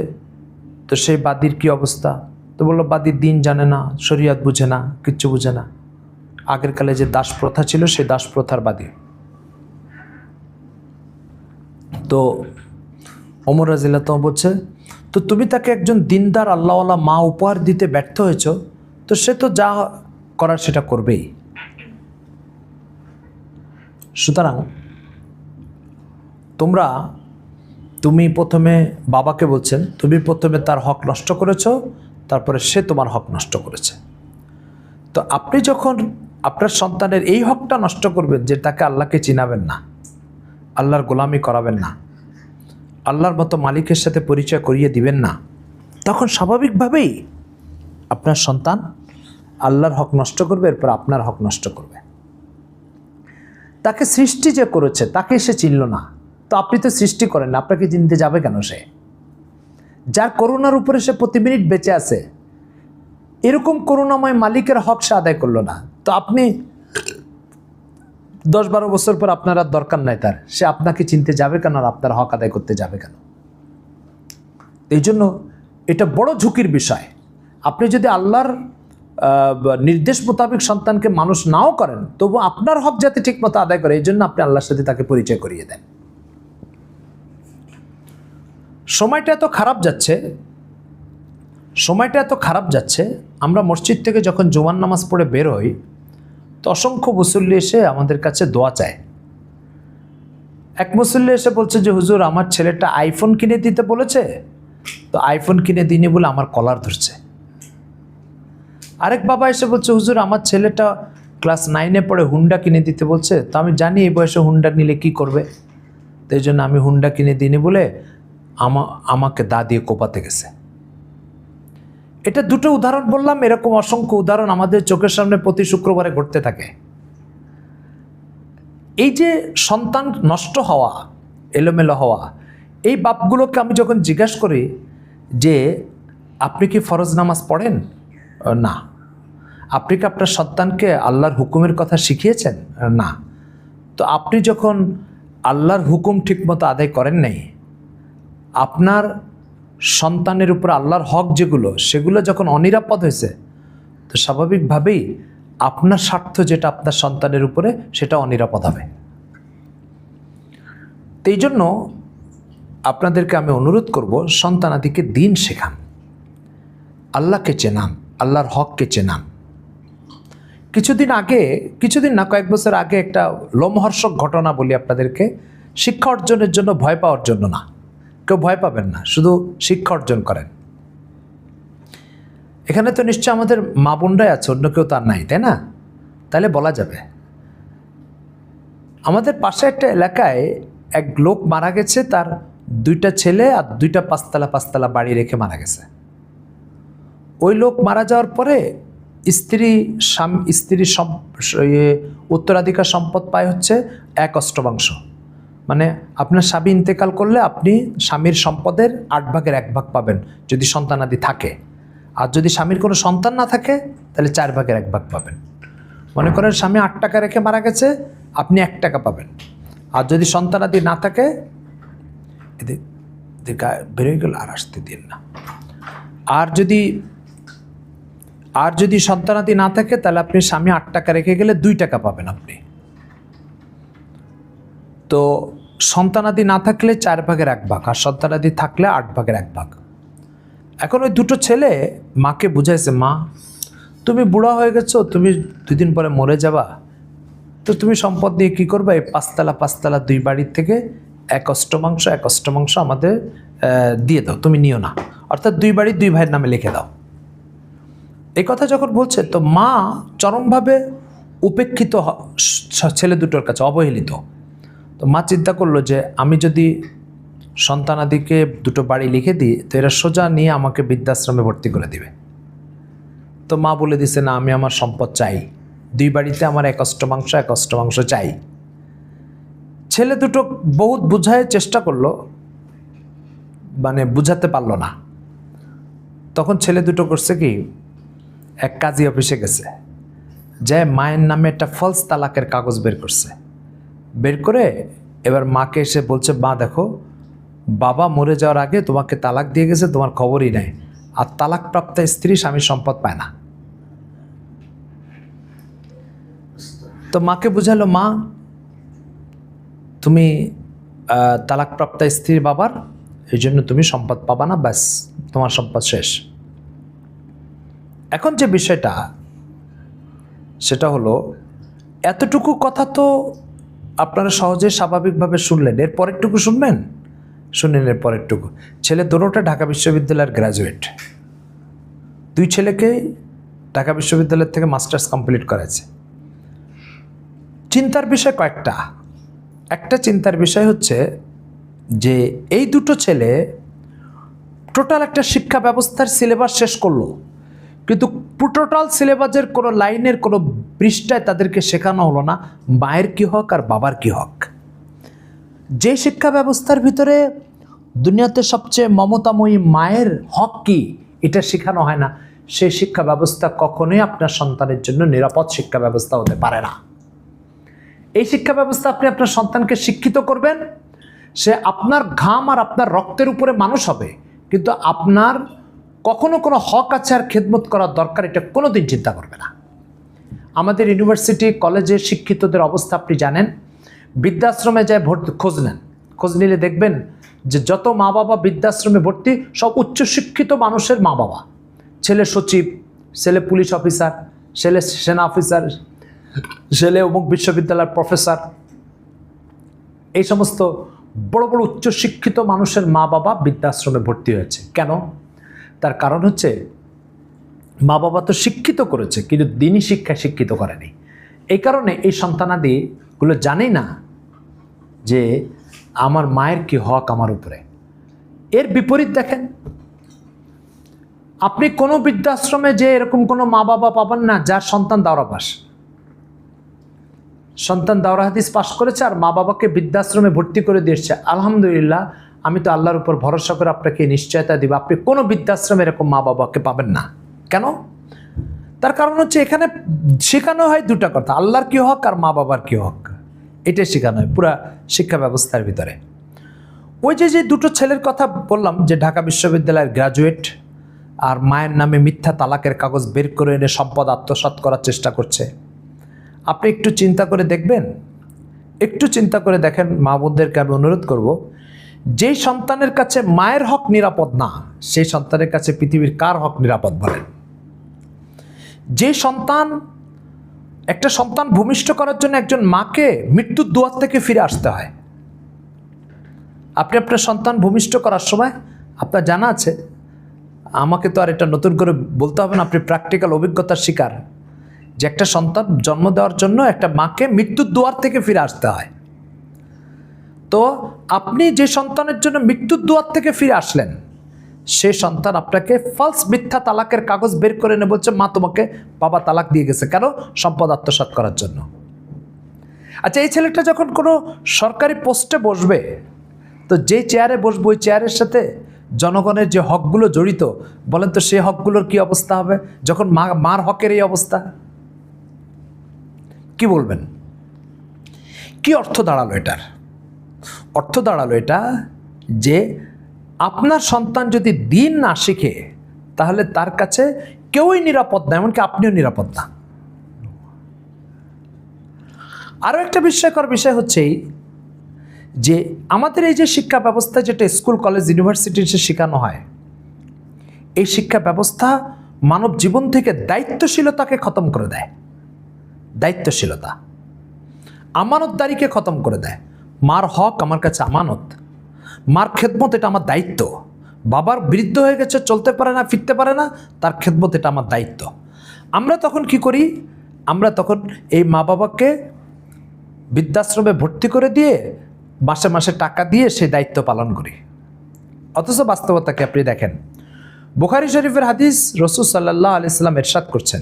তো সেই বাদীর কি অবস্থা? তো বললো, বাদীর দিন জানে না, শরিয়ত বুঝে না, কিচ্ছু বুঝে না। আগের কালে যে দাস প্রথা ছিল সেই দাস প্রথার বাদী। তো ওমর রাদিয়াল্লাহু তাআলা বলছে, তো তুমি তাকে একজন দিনদার আল্লাহওয়ালা মা উপহার দিতে ব্যর্থ হয়েছ, তো সে তো যা করার সেটা করবেই। সুতরাং তুমি প্রথমে বাবাকে বলছেন, তুমি প্রথমে তার হক নষ্ট করেছ, তারপরে সে তোমার হক নষ্ট করেছে। তো আপনি যখন আপনার সন্তানের এই হকটা নষ্ট করবেন যে তাকে আল্লাহকে চিনাবেন না, আল্লাহর গোলামি করাবেন না, আল্লাহর মতো মালিকের সাথে পরিচয় করিয়ে দিবেন না, তখন স্বাভাবিকভাবেই আপনার সন্তান আল্লাহর হক নষ্ট করবে, এরপর আপনার হক নষ্ট করবে। তাকে সৃষ্টি যে করেছে তাকে সে চিনল না, তো আপনি তো সৃষ্টি করেন না, আপনাকে চিনতে যাবে কেন সে? যার করুণার উপরে সে প্রতি মিনিট বেঁচে আছে, এরকম করুণাময় মালিকের হক সে আদায় করলো না, তো আপনি 10-12 বছর পর আপনার আর দরকার নাই তার, সে আপনাকে চিনতে যাবে কেন আর আপনার হক আদায় করতে যাবে কেন? এই জন্য এটা বড় ঝুঁকির বিষয়। আপনি যদি আল্লাহর নির্দেশ মোতাবেক সন্তানকে মানুষ নাও করেন, তবু আপনার হক যাতে ঠিকমতো আদায় করে, এই জন্য আপনি আল্লাহর সাথে তাকে পরিচয় করিয়ে দেন। সময়টা এত খারাপ যাচ্ছে, আমরা মসজিদ থেকে যখন জুমার নামাজ পড়ে বের হই, তো অসংখ্য মুসল্লি এসে আমাদের কাছে দোয়া চায়। এক মুসল্লি এসে বলছে যে, হুজুর, আমার ছেলেটা আইফোন কিনে দিতে বলেছে, তো আইফোন কিনে দিইনি বলে আমার কলার ধরছে। আরেক বাবা এসে বলছে, হুজুর, আমার ছেলেটা ক্লাস 9-এ পড়ে হুন্ডা কিনে দিতে বলছে, তো আমি জানি এই বয়সে হুন্ডা নিলে কি করবে, তো এই জন্য আমি হুন্ডা কিনে দিইনি বলে আমাকে দা দিয়ে কোপাতে গেছে। এটা দুটো উদাহরণ বললাম, এরকম অসংখ্য উদাহরণ আমাদের চোখের সামনে প্রতি শুক্রবারে ঘটতে থাকে। এই যে সন্তান নষ্ট হওয়া, এলোমেলো হওয়া, এই বাপগুলোকে আমি যখন জিজ্ঞাসা করি যে আপনি কি ফরজ নামাজ পড়েন? না। আপনি কি আপনার সন্তানকে আল্লাহর হুকুমের কথা শিখিয়েছেন? না। তো আপনি যখন আল্লাহর হুকুম ঠিকমতো আদায় করেন নাই, আপনার সন্তানের উপর আল্লাহর হক যেগুলো, সেগুলো যখন অনিরাপদ হয়েছে, তো স্বাভাবিকভাবেই আপনার স্বার্থ যেটা আপনার সন্তানের উপরে, সেটা অনিরাপদ হবে। তো এই জন্য আপনাদেরকে আমি অনুরোধ করব, সন্তানাদিকে দিন শেখান, আল্লাহকে চেনান, আল্লাহর হককে চেনান। কিছুদিন না, কয়েক বছর আগে একটা লোমহর্ষক ঘটনা বলি আপনাদেরকে, শিক্ষা অর্জনের জন্য, ভয় পাওয়ার জন্য না, কেউ ভয় পাবেন না, শুধু শিক্ষা অর্জন করেন। এখানে তো নিশ্চয় আমাদের মা বোনরাই আছে, অন্য কেউ তার নাই, তাই না? তাহলে বলা যাবে। আমাদের পাশে একটা এলাকায় এক লোক মারা গেছে, তার 2টা ছেলে আর 2টা 5তলা বাড়ি রেখে মারা গেছে। ওই লোক মারা যাওয়ার পরে স্ত্রী উত্তরাধিকার সম্পদ পায় হচ্ছে 1/8, মানে আপনার স্বামী ইন্তেকাল করলে আপনি স্বামীর সম্পদের 8/1 পাবেন যদি সন্তানাদি থাকে। আর যদি স্বামীর কোনো সন্তান না থাকে তাহলে 4/1 পাবেন। মনে করেন স্বামী 8 টাকা রেখে মারা গেছে, আপনি 1 টাকা পাবেন। আর যদি সন্তানাদি না থাকে, এদের বেরোয় গেল, আর আসতে দিন না। আর যদি সন্তানাদি না থাকে তাহলে আপনি স্বামী 8 টাকা রেখে গেলে 2 টাকা পাবেন আপনি। তো সন্তানাদি না থাকলে 4/1 আর সন্তানাদি থাকলে 8/1। এখন ওই দুটো ছেলে মাকে বুঝাইছে, মা তুমি বুড়া হয়ে গেছো, তুমি 2 দিন পরে মরে যাবা, তো তুমি সম্পদ নিয়ে কী করবা? এই 5 তলা 2 বাড়ির থেকে 1/8 আমাদের দিয়ে দাও, তুমি নিও না, অর্থাৎ 2 বাড়ি 2 ভাইয়ের নামে লিখে দাও। এই কথা যখন বলছে তো মা চরমভাবে উপেক্ষিত ছেলে দুটোর কাছে, অবহেলিত। তো মা চিন্তা করলো যে আমি যদি সন্তানাদিকে 2টো বাড়ি লিখে দিই তো এরা সোজা নিয়ে আমাকে বৃদ্ধাশ্রমে ভর্তি করে দিবে। তো মা বলে দিছে, না, আমি আমার সম্পদ চাই, 2 বাড়িতে আমার 1/8 চাই। ছেলে দুটো বহুত বুঝায় চেষ্টা করলো, মানে বুঝাতে পারলো না। তখন ছেলে দুটো করছে কি, এক কাজী অফিসে গেছে, যে মায়ের নামে একটা ফলস তালাকের কাগজ বের করছে। বের করে এবার মাকে এসে বলছে, মা দেখো, বাবা মরে যাওয়ার আগে তোমাকে তালাক দিয়ে গেছে, তোমার খবরই নাই, আর তালাকপ্রাপ্ত স্ত্রী স্বামীর সম্পদ পায় না। তো মাকে বুঝালো, মা তুমি তালাকপ্রাপ্ত স্ত্রীর বাবার, এই জন্য তুমি সম্পদ পাবা না, ব্যাস তোমার সম্পদ শেষ। এখন যে বিষয়টা সেটা হলো, এতটুকু কথা তো আপনারা সহজে স্বাভাবিকভাবে শুনলেন, এর পরেরটুকু শুনবেন, শুনেন এর পরেরটুকু। ছেলে দুটোটা ঢাকা বিশ্ববিদ্যালয়ের গ্র্যাজুয়েট, 2 ছেলেকে ঢাকা বিশ্ববিদ্যালয় থেকে মাস্টার্স কমপ্লিট করেছে। চিন্তার বিষয় কয়েকটা। একটা চিন্তার বিষয় হচ্ছে যে এই দুটো ছেলে টোটাল একটা শিক্ষা ব্যবস্থার সিলেবাস শেষ করলো, কিন্তু টোটাল সিলেবাসের কোনো লাইনের কোনো পৃষ্ঠায় তাদেরকে শেখানো হলো না মায়ের কী হক আর বাবার কী হক। যে শিক্ষা ব্যবস্থার ভিতরে দুনিয়াতে সবচেয়ে মমতাময়ী মায়ের হক কী এটা শেখানো হয় না, সেই শিক্ষা ব্যবস্থা কখনোই আপনার সন্তানের জন্য নিরাপদ শিক্ষা ব্যবস্থা হতে পারে না। এই শিক্ষা ব্যবস্থা আপনি আপনার সন্তানকে শিক্ষিত করবেন, সে আপনার ঘাম আর আপনার রক্তের উপরে মানুষ হবে, কিন্তু আপনার কখনো কোনো হক আছে আর খেদমত করার দরকার এটা কোনোদিন চিন্তা করবে না। আমাদের ইউনিভার্সিটি কলেজে শিক্ষিতদের অবস্থা আপনি জানেন, বৃদ্ধাশ্রমে যায় খোঁজ নিলে দেখবেন যে যত মা বাবা বৃদ্ধাশ্রমে ভর্তি সব উচ্চশিক্ষিত মানুষের মা বাবা। ছেলে সচিব, ছেলে পুলিশ অফিসার, ছেলে সেনা অফিসার, ছেলে অমুক বিশ্ববিদ্যালয়ের প্রফেসর, এই সমস্ত বড় বড় উচ্চশিক্ষিত মানুষের মা বাবা বৃদ্ধাশ্রমে ভর্তি হয়েছে। কেন? তার কারণ হচ্ছে মা বাবা তো শিক্ষিত করেছে কিন্তু দিনই শিক্ষায় শিক্ষিত করেনি। এই কারণে এই সন্তানাদিগুলো জানেই না যে আমার মায়ের কি হক আমার উপরে। এর বিপরীত দেখেন, আপনি কোনো বৃদ্ধাশ্রমে যে এরকম কোনো মা বাবা পাবেন না যার সন্তান দাওরা পাস, সন্তান দাওরা হাদিস পাশ করেছে আর মা বাবাকে বৃদ্ধাশ্রমে ভর্তি করে দিয়েছে। আলহামদুলিল্লাহ, আমি তো আল্লাহর উপর ভরসা করে আপনাকে নিশ্চয়তা দিব, আপনি কোনো বৃদ্ধাশ্রমে এরকম মা বাবাকে পাবেন না। কেন? তার কারণ হচ্ছে এখানে শেখানো হয় 2টা কথা, আল্লাহর কি হক আর মা বাবার কি হক, এটাই শেখানো হয় পুরা শিক্ষা ব্যবস্থার ভিতরে। ওই যে 2টো ছেলের কথা বললাম যে ঢাকা বিশ্ববিদ্যালয়ের গ্র্যাজুয়েট আর মায়ের নামে মিথ্যা তালাকের কাগজ বের করে এনে সম্পদ আত্মসাৎ করার চেষ্টা করছে, আপনি একটু চিন্তা করে দেখবেন, একটু চিন্তা করে দেখেন। মা বোনদেরকে আমি অনুরোধ করব, যেই সন্তানের কাছে মায়ের হক নিরাপদ না সেই সন্তানের কাছে পৃথিবীর কার হক নিরাপদ বলেন? যে একটা সন্তান ভূমিষ্ঠ করার জন্য একজন মাকে মৃত্যুর দুয়ার থেকে ফিরে আসতে হয়। আপনি আপনার সন্তান ভূমিষ্ঠ করার সময় আপনার জানা আছে, আমাকে তো আর এটা নতুন করে বলতে হবে না, আপনি প্র্যাকটিক্যাল অভিজ্ঞতার শিকার, যে একটা সন্তান জন্ম দেওয়ার জন্য একটা মাকে মৃত্যুর দুয়ার থেকে ফিরে আসতে হয়। তো আপনি যে সন্তানের জন্য মৃত্যুর দুয়ার থেকে ফিরে আসলেন সেই সন্তান আপনাকে ফলস মিথ্যা তালাকের কাগজ বের করে এনে বলছে মা তোমাকে বাবা তালাক দিয়ে গেছে, কেন? সম্পদ আত্মসাৎ করার জন্য। আচ্ছা, এই ছেলেটা যখন কোনো সরকারি পোস্টে বসবে, তো যে চেয়ারে বসবো ওই চেয়ারের সাথে জনগণের যে হকগুলো জড়িত, বলেন তো সেই হকগুলোর কি অবস্থা হবে যখন মার হকের এই অবস্থা? কি বলবেন? কি অর্থ দাঁড়ালো এটার? অর্থ দাঁড়ালো এটা যে আপনার সন্তান যদি দিন না শিখে তাহলে তার কাছে কেউই নিরাপদ না, এমনকি আপনিও নিরাপদ না। আরও একটা বিস্ময়কর বিষয় হচ্ছে যে আমাদের এই যে শিক্ষা ব্যবস্থা, যেটা স্কুল কলেজ ইউনিভার্সিটিতে শেখানো হয়, এই শিক্ষা ব্যবস্থা মানব জীবন থেকে দায়িত্বশীলতাকে খতম করে দেয়। দায়িত্বশীলতা, আমানতদারিকে খতম করে দেয়। মার হক আমার কাছে আমানত, মার খেদমত এটা আমার দায়িত্ব। বাবার বৃদ্ধ হয়ে গেছে, চলতে পারে না, ফিরতে পারে না, তার খেদমত এটা আমার দায়িত্ব। আমরা তখন কি করি? আমরা তখন এই মা বাবাকে বৃদ্ধাশ্রমে ভর্তি করে দিয়ে মাসে মাসে টাকা দিয়ে সেই দায়িত্ব পালন করি। অথচ বাস্তবতাকে আপনি দেখেন, বুখারী শরীফের হাদিস, রাসূল সাল্লাল্লাহু আলাইহি সাল্লাম ইরশাদ করছেন,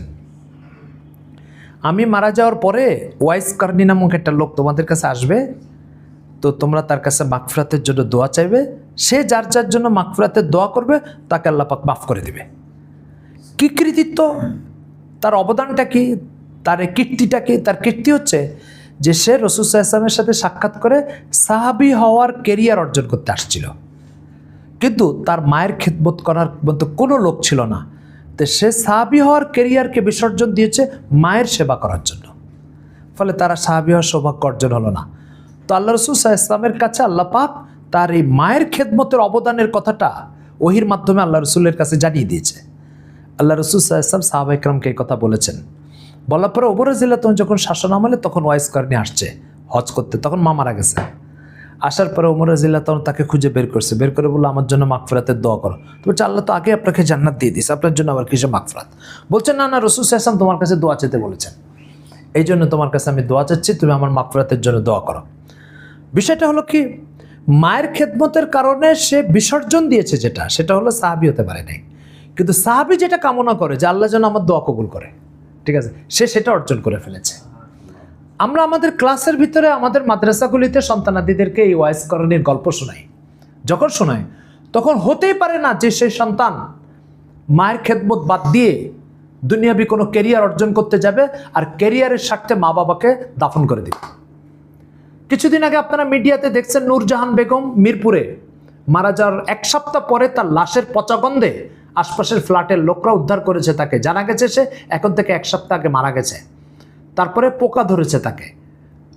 আমি মারা যাওয়ার পরে ওয়াইস কারনি নামক একটা লোক তোমাদের কাছে আসবে, তো তোমরা তার কাছে মাগফিরাতের জন্য দোয়া চাইবে, সে যার যার জন্য মাগফিরাতের দোয়া করবে তাকে আল্লাহ পাক মাফ করে দিবে। কি কৃতিত্ব, তার অবদানটা কি, তার কীর্তিটা কি? তার কীর্তি হচ্ছে যে সে রাসূল সাল্লাল্লাহু আলাইহি ওয়াসাল্লামের সাথে সাক্ষাৎ করে সাহাবী হওয়ার কেরিয়ার অর্জন করতে আসছিল, কিন্তু তার মায়ের খেদমত করার মতো কোনো লোক ছিল না। তো সে সাহাবী হওয়ার কেরিয়ারকে বিসর্জন দিয়েছে মায়ের সেবা করার জন্য, ফলে তারা সাহাবী হওয়ার সৌভাগ্য অর্জন হলো না। তো আল্লাহ রাসূল সাল্লাল্লাহু আলাইহি ওয়াসাল্লামের কাছে আল্লাহ পাক তার এই মায়ের খেদমতের অবদানের কথাটা ওহির মাধ্যমে আল্লাহ রসুলের কাছে জানিয়ে দিয়েছে। আল্লাহ রসুল সাল্লাল্লাহু আলাইহি ওয়াসাল্লাম সাহাবা ইকরামকে এই কথা বলেছেন। বলার পরে ওমর রাদিয়াল্লাহু আনহু যখন শাসন আমলে তখন ওয়াইস কারনি আসছে হজ করতে, তখন মা মারা গেছে। আসার পরে ওমর রাদিয়াল্লাহু আনহু তাকে খুঁজে বের করছে, বের করে বললো আমার জন্য মাগফিরাতের দোয়া করো। তো বলছে আল্লাহ তো আগে আপনাকে জান্নাত দিয়ে দিয়েছে, আপনার জন্য আবার কিসে মাগফিরাত? বলছেন না না, রাসূল সাল্লাল্লাহু আলাইহি ওয়াসাল্লাম তোমার কাছে দোয়া চাইতে বলেছেন, এই জন্য তোমার কাছে আমি দোয়া চাচ্ছি, তুমি আমার মাগফিরাতের জন্য দোয়া করো। বিষয়টা হলো কি, মায়ের খেদমতের কারণে সে বিসর্জন দিয়েছে, সেটা হলো সাহাবী হতে পারে নাই। কিন্তু সাহাবী যেটা কামনা করে যে আল্লাহ যেন আমার দোয়া কবুল করে, ঠিক আছে, সে সেটা অর্জন করে ফেলেছে। আমরা আমাদের ক্লাসের ভিতরে আমাদের মাদ্রাসাগুলিতে সন্তানাদিদেরকে এই ওয়াইস করণীর গল্প শোনাই। যখন শোনাই তখন হতেই পারে না যে সেই সন্তান মায়ের খেদমত বাদ দিয়ে দুনিয়াবি কোনো কেরিয়ার অর্জন করতে যাবে আর কেরিয়ারের স্বার্থে মা বাবাকে দাফন করে দিবে। কিছুদিন আগে আপনারা মিডিয়াতে দেখছেন নূরজাহান বেগম মিরপুরে মারা যাওয়ার এক সপ্তাহ পরে তার লাশের পচা গন্ধে আশপাশের ফ্ল্যাটের লোকরা উদ্ধার করেছে তাকে। জানা গেছে সে এখন থেকে এক সপ্তাহ আগে মারা গেছে। তারপরে পোকা ধরেছে তাকে,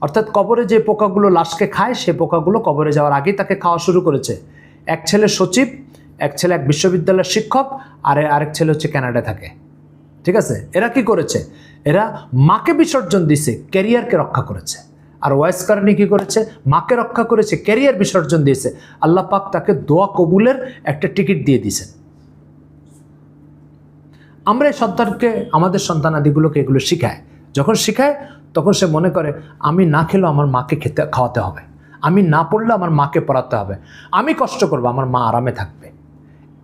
অর্থাৎ কবরে যে পোকাগুলো লাশকে খায় সে পোকাগুলো কবরে যাওয়ার আগেই তাকে খাওয়া শুরু করেছে। এক ছেলে সচিব, এক ছেলে এক বিশ্ববিদ্যালয়ের শিক্ষক, আর আরেক ছেলে হচ্ছে কানাডায় থাকে, ঠিক আছে। এরা কি করেছে? এরা মাকে বিসর্জন দিয়েছে, ক্যারিয়ারকে রক্ষা করেছে। আর ওয়াইস কারণে কি করেছে? মাকে রক্ষা করেছে, ক্যারিয়ার বিসর্জন দিয়েছে। আল্লাহ পাক তাকে দোয়া কবুলের একটা টিকিট দিয়ে দিয়েছেন। আমরা এই সন্তানকে, আমাদের সন্তানাদিগুলোকে এগুলো শিখায়। যখন শিখায় তখন সে মনে করে আমি না খেলেও আমার মাকে খাওয়াতে হবে, আমি না পড়লে আমার মাকে পড়াতে হবে, আমি কষ্ট করবো আমার মা আরামে থাকবে।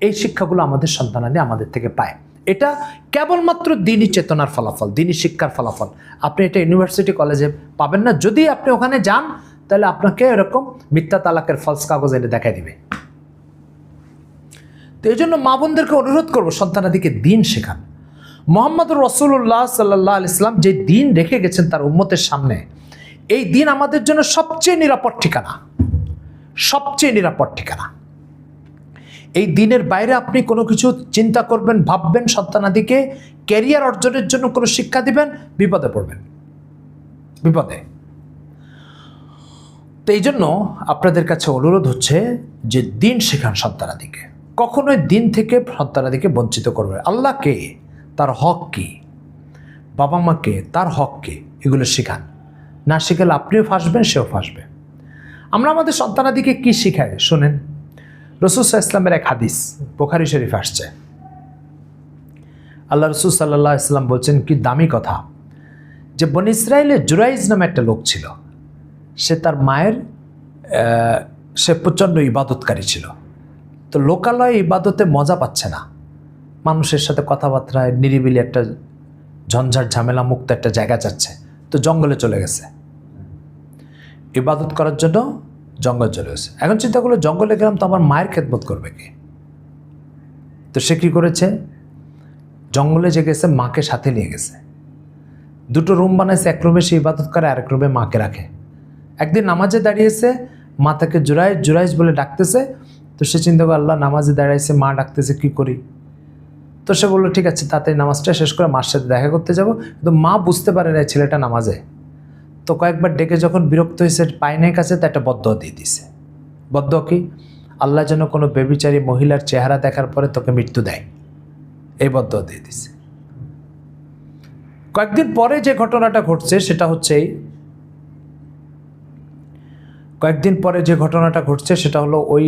এই শিক্ষাগুলো আমাদের সন্তানাদি আমাদের থেকে পায়। এটা কেবলমাত্র দিনী চেতনার ফলাফল, দিনী শিক্ষার ফলাফল। আপনি এটা ইউনিভার্সিটি কলেজে পাবেন না। যদি আপনি ওখানে যান তাহলে আপনাকে এরকম মিথ্যা তালাকের ফলস কাগজ এনে দেখাই দিবে। তো এই জন্য মা বোনদেরকে অনুরোধ করবো সন্তানাদিকে দিন শেখান। মুহাম্মদুর রাসূলুল্লাহ সাল্লাল্লাহু আলাইহি ওয়াসাল্লাম যে দিন রেখে গেছেন তার উম্মতের সামনে, এই দিন আমাদের জন্য সবচেয়ে নিরাপদ ঠিকানা, সবচেয়ে নিরাপদ ঠিকানা। এই দিনের বাইরে আপনি কোনো কিছু চিন্তা করবেন, ভাববেন, সন্তানাদিকে ক্যারিয়ার অর্জনের জন্য কোনো শিক্ষা দিবেন, বিপদে পড়বেন, বিপদে। তো এই জন্য আপনাদের কাছে অনুরোধ হচ্ছে যে দিন শেখান সন্তানাদিকে, কখনোই দিন থেকে সন্তানাদিকে বঞ্চিত করবে। আল্লাহকে, তার হক কি, বাবা মাকে, তার হক কি, এগুলো শেখান। না শেখালে আপনিও ফাঁসবেন, সেও ফাঁসবে। আমরা আমাদের সন্তানাদিকে কি শিখাই শোনেন। রাসূল সাল্লাল্লাহু আলাইহি ওয়াসাল্লামের এক হাদিস বুখারী শরীফে আসছে। আল্লাহ রাসূল সাল্লাল্লাহু আলাইহি ওয়াসাল্লাম বলছেন, কি দামি কথা, যে বনী ইসরাইলের জুরাইজ নামে একটা লোক ছিল। সে তার মায়ের সে প্রচণ্ড ইবাদতকারী ছিল, তো লোকালয় ইবাদতে মজা পাচ্ছে না, মানুষের সাথে কথাবার্তায় নিরিবিলি একটা ঝঞ্ঝাট ঝামেলা মুক্ত একটা জায়গা যাচ্ছে, তো জঙ্গলে চলে গেছে ইবাদত করার জন্য, জঙ্গল চলে গেছে। এখন চিন্তা করলো জঙ্গলে গেলাম তো আমার মায়ের খেদমত করবে কে? তো সে কী করেছে, জঙ্গলে যে গেছে মাকে সাথে নিয়ে গেছে, দুটো রুম বানাইছে, এক রুমে সে ইবাদত করে, আরেক রুমে মাকে রাখে। একদিন নামাজে দাঁড়িয়েছে, মা তাকে জুরাইজ জুরাইজ বলে ডাকতেছে, তো সে চিন্তা করে আল্লাহ নামাজে দাঁড়াইছে, মা ডাকতেছে, কি করি? তো সে বললো ঠিক আছে তাড়াতাড়ি নামাজটা শেষ করে মার সাথে দেখা করতে যাব। কিন্তু মা বুঝতে পারে না ছেলেটা নামাজে, তো কয়েকবার ডেকে যখন বিরক্ত হয়েছে পায়নের কাছে, তো একটা বদ্দুয়া দিয়ে দিছে। বদ্দুয়া কি? আল্লাহ যেন কোনো বেবিচারী মহিলার চেহারা দেখার পরে তোকে মৃত্যু দেয়, এই বদ্দুয়া দিয়ে দিছে। কয়েকদিন পরে যে ঘটনাটা ঘটছে সেটা হচ্ছে হলো ওই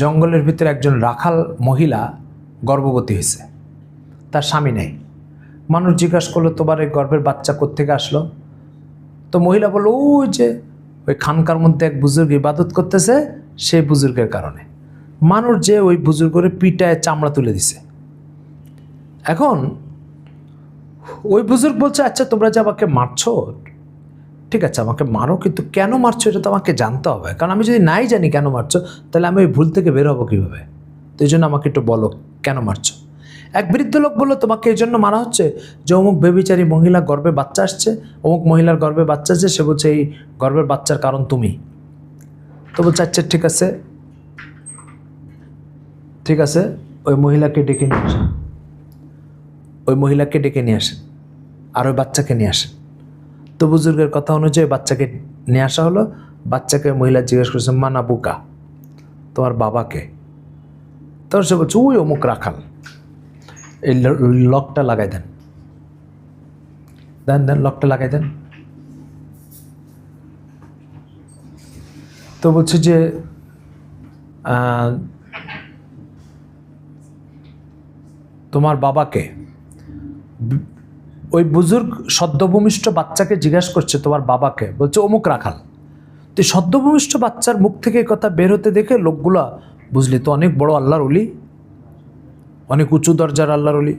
জঙ্গলের ভিতরে একজন রাখাল মহিলা গর্ভবতী হয়েছে, তার স্বামী নেই। মানুষ জিজ্ঞাসা করলো তোমার এই গর্ভের বাচ্চা কোত্থেকে আসলো? তো মহিলা বললো ওই যে ওই খানকার মধ্যে এক বুজুর্গ ইবাদত করতেছে, সেই বুজুর্গের কারণে। মানুষ যে ওই বুজুর্গের পিটায় চামড়া তুলে দিছে। এখন ওই বুজুর্গ বলছে আচ্ছা তোমরা যে আমাকে মারছো, ঠিক আছে আমাকে মারো, কিন্তু কেন মারছো এটা তো আমাকে জানতে হবে, কারণ আমি যদি নাই জানি কেন মারছো তাহলে আমি ওই ভুল থেকে বের হবো কীভাবে? তো এই জন্য আমাকে একটু বলো কেন মারছো। এক বৃদ্ধ লোক বললো তোমাকে এই জন্য মারা হচ্ছে যে অমুক বেবিচারী মহিলা গর্ভে বাচ্চা আসছে, অমুক মহিলার গর্ভে বাচ্চা আসছে, সে বলছে এই গর্ভের বাচ্চার কারণ তুমি। তো বলছে আচ্ছা ঠিক আছে ওই মহিলাকে ডেকে নিয়ে আসেন, আর ওই বাচ্চাকে নিয়ে আসেন। তো বুজুর্গের কথা অনুযায়ী বাচ্চাকে নিয়ে আসা হলো। বাচ্চাকে মহিলা জিজ্ঞেস করছে মা না বুকা, তোমার বাবাকে? তখন সে বলছে ওই অমুক রাখাল, এই লকটা লাগাই দেন, লকটা লাগাই দেন। তো বলছে যে তোমার বাবাকে? ওই বুজুর্গ সদ্যভূমিষ্ঠ বাচ্চাকে জিজ্ঞাসা করছে তোমার বাবাকে? বলছে অমুক রাখাল। তো সদ্যভূমিষ্ঠ বাচ্চার মুখ থেকে কথা বের হতে দেখে লোকগুলা বুঝলি তো অনেক বড় আল্লাহর ওলি, অনেক উঁচু দরজার আল্লাহর ওলি।